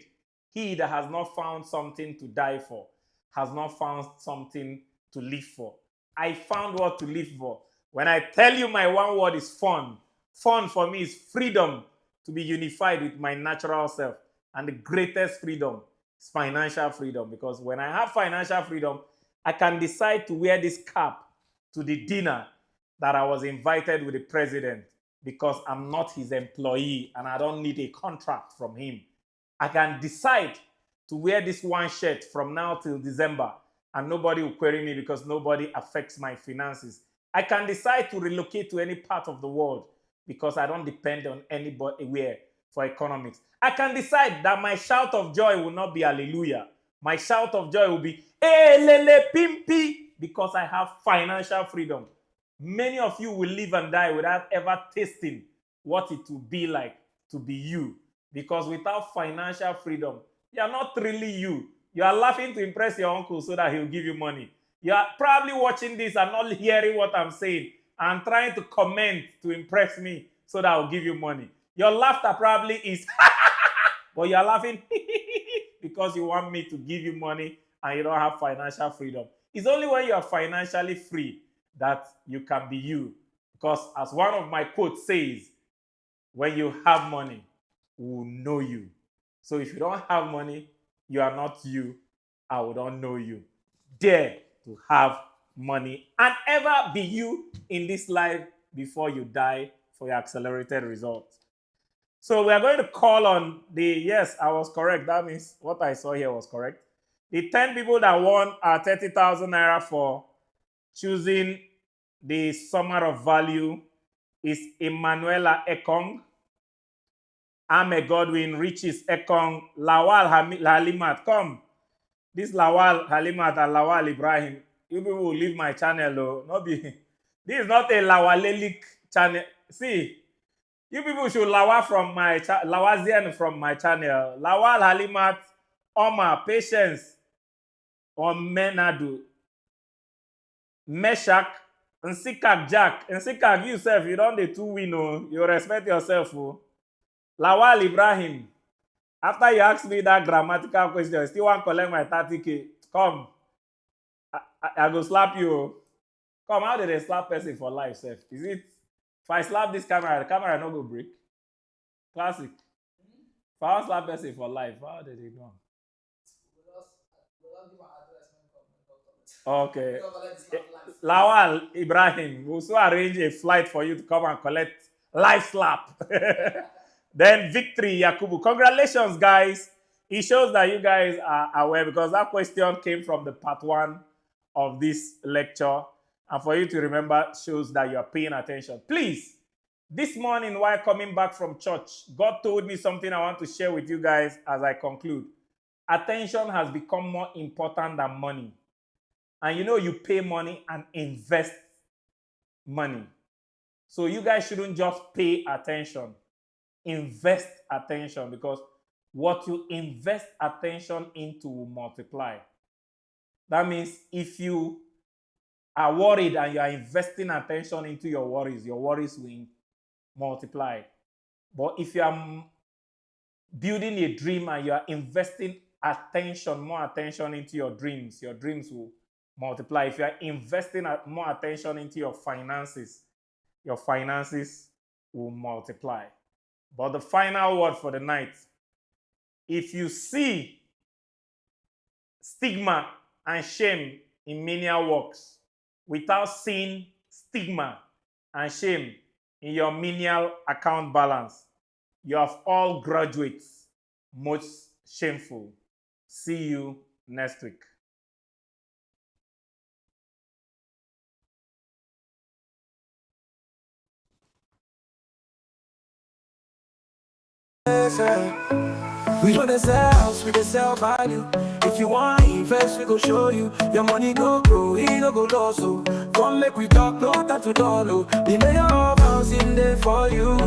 he that has not found something to die for has not found something to live for. I found what to live for. When I tell you my one word is fun, fun for me is freedom to be unified with my natural self. And the greatest freedom is financial freedom, because when I have financial freedom, I can decide to wear this cap to the dinner that I was invited with the president, because I'm not his employee and I don't need a contract from him. I can decide to wear this one shirt from now till December and nobody will query me because nobody affects my finances. I can decide to relocate to any part of the world because I don't depend on anybody where for economics. I can decide that my shout of joy will not be hallelujah. My shout of joy will be hey lele pimpi, because I have financial freedom. Many of you will live and die without ever tasting what it will be like to be you. Because without financial freedom, you are not really you. You are laughing to impress your uncle so that he'll give you money. You are probably watching this and not hearing what I'm saying and trying to comment to impress me so that I'll give you money. Your laughter probably is, but you are laughing because you want me to give you money and you don't have financial freedom. It's only when you are financially free that you can be you. Because as one of my quotes says, when you have money, we will know you. So if you don't have money, you are not you. I will not know you. Dare to have money and ever be you in this life before you die for your accelerated results. So we are going to call on yes, I was correct. That means what I saw here was correct. The 10 people that won our 30,000 naira for choosing the summer of value is Emanuela Ekong, Ame Godwin, Riches Ekong, Lawal Halimat. Come, this Lawal Halimat and Lawal Ibrahim. You people will leave my channel, though. Not be. This is not a Lawalelik channel. See, you people should Lawa from my Lawazian from my channel. Lawal Halimat, Omar, Patience, Omenadu, Meshak, Nsikak Jack. Nsikak, you self, you don't the two win, oh. You respect yourself, oh. Lawal Ibrahim. After you ask me that grammatical question, I still want to collect my 30K. Come. I go slap you. Oh. Come, how did they slap person for life, self? Is it if I slap this camera, the camera not go break? Classic. If I slap person for life, how did they go? Okay. Lawal Ibrahim will also arrange a flight for you to come and collect live slap. Then Victory Yakubu. Congratulations, guys. It shows that you guys are aware because that question came from the part 1 of this lecture. And for you to remember shows that you are paying attention. Please, this morning while coming back from church, God told me something I want to share with you guys as I conclude. Attention has become more important than money. And you know you pay money and invest money. So you guys shouldn't just pay attention. Invest attention because what you invest attention into will multiply. That means if you are worried and you are investing attention into your worries will multiply. But if you are building a dream and you are investing more attention into your dreams will multiply. If you are investing more attention into your finances will multiply. But the final word for the night, if you see stigma and shame in Menial works without seeing stigma and shame in your Menial account balance, you have all graduates most shameful. See you next week. We know the sell house, we the sell value. If you want invest, we go show you. Your money go grow, it no go low. So come make we talk, no time to dollar. The mayor of house in there for you.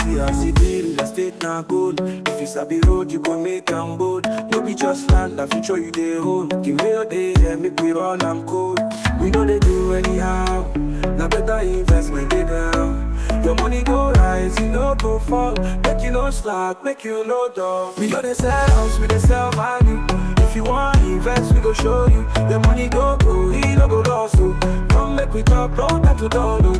See as it be, real estate now good. If you sabi road, you go make them bold. No be just land, the future you dey hold. Give me your day, yeah, make we run am cold. We know they do anyhow. Now better investment they down. Your money go rise, you know go fall. Make you no slack, make you no dog. We know they sell house, we they sell value. If you want invest, we go show you. Your money go grow, he no go lost. So come make we talk, no time to dollar.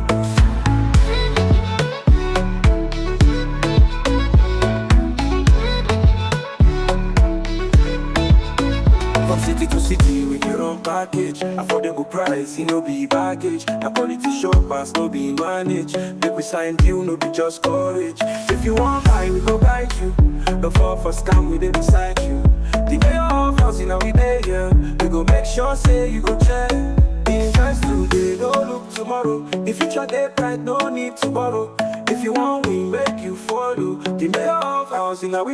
From city to city with your own package. Affordable price, it no be baggage. Na quality shop pass, no be manage. Make we sign deal, no be just courage. If you want buy, we go guide you. The fall for scam, we dey beside you. The day of house, you know we dey here. We go make sure, say you go check. Invest today, no look tomorrow. The future dey bright, no need to borrow. If you want, we make you follow. The day of house, you know we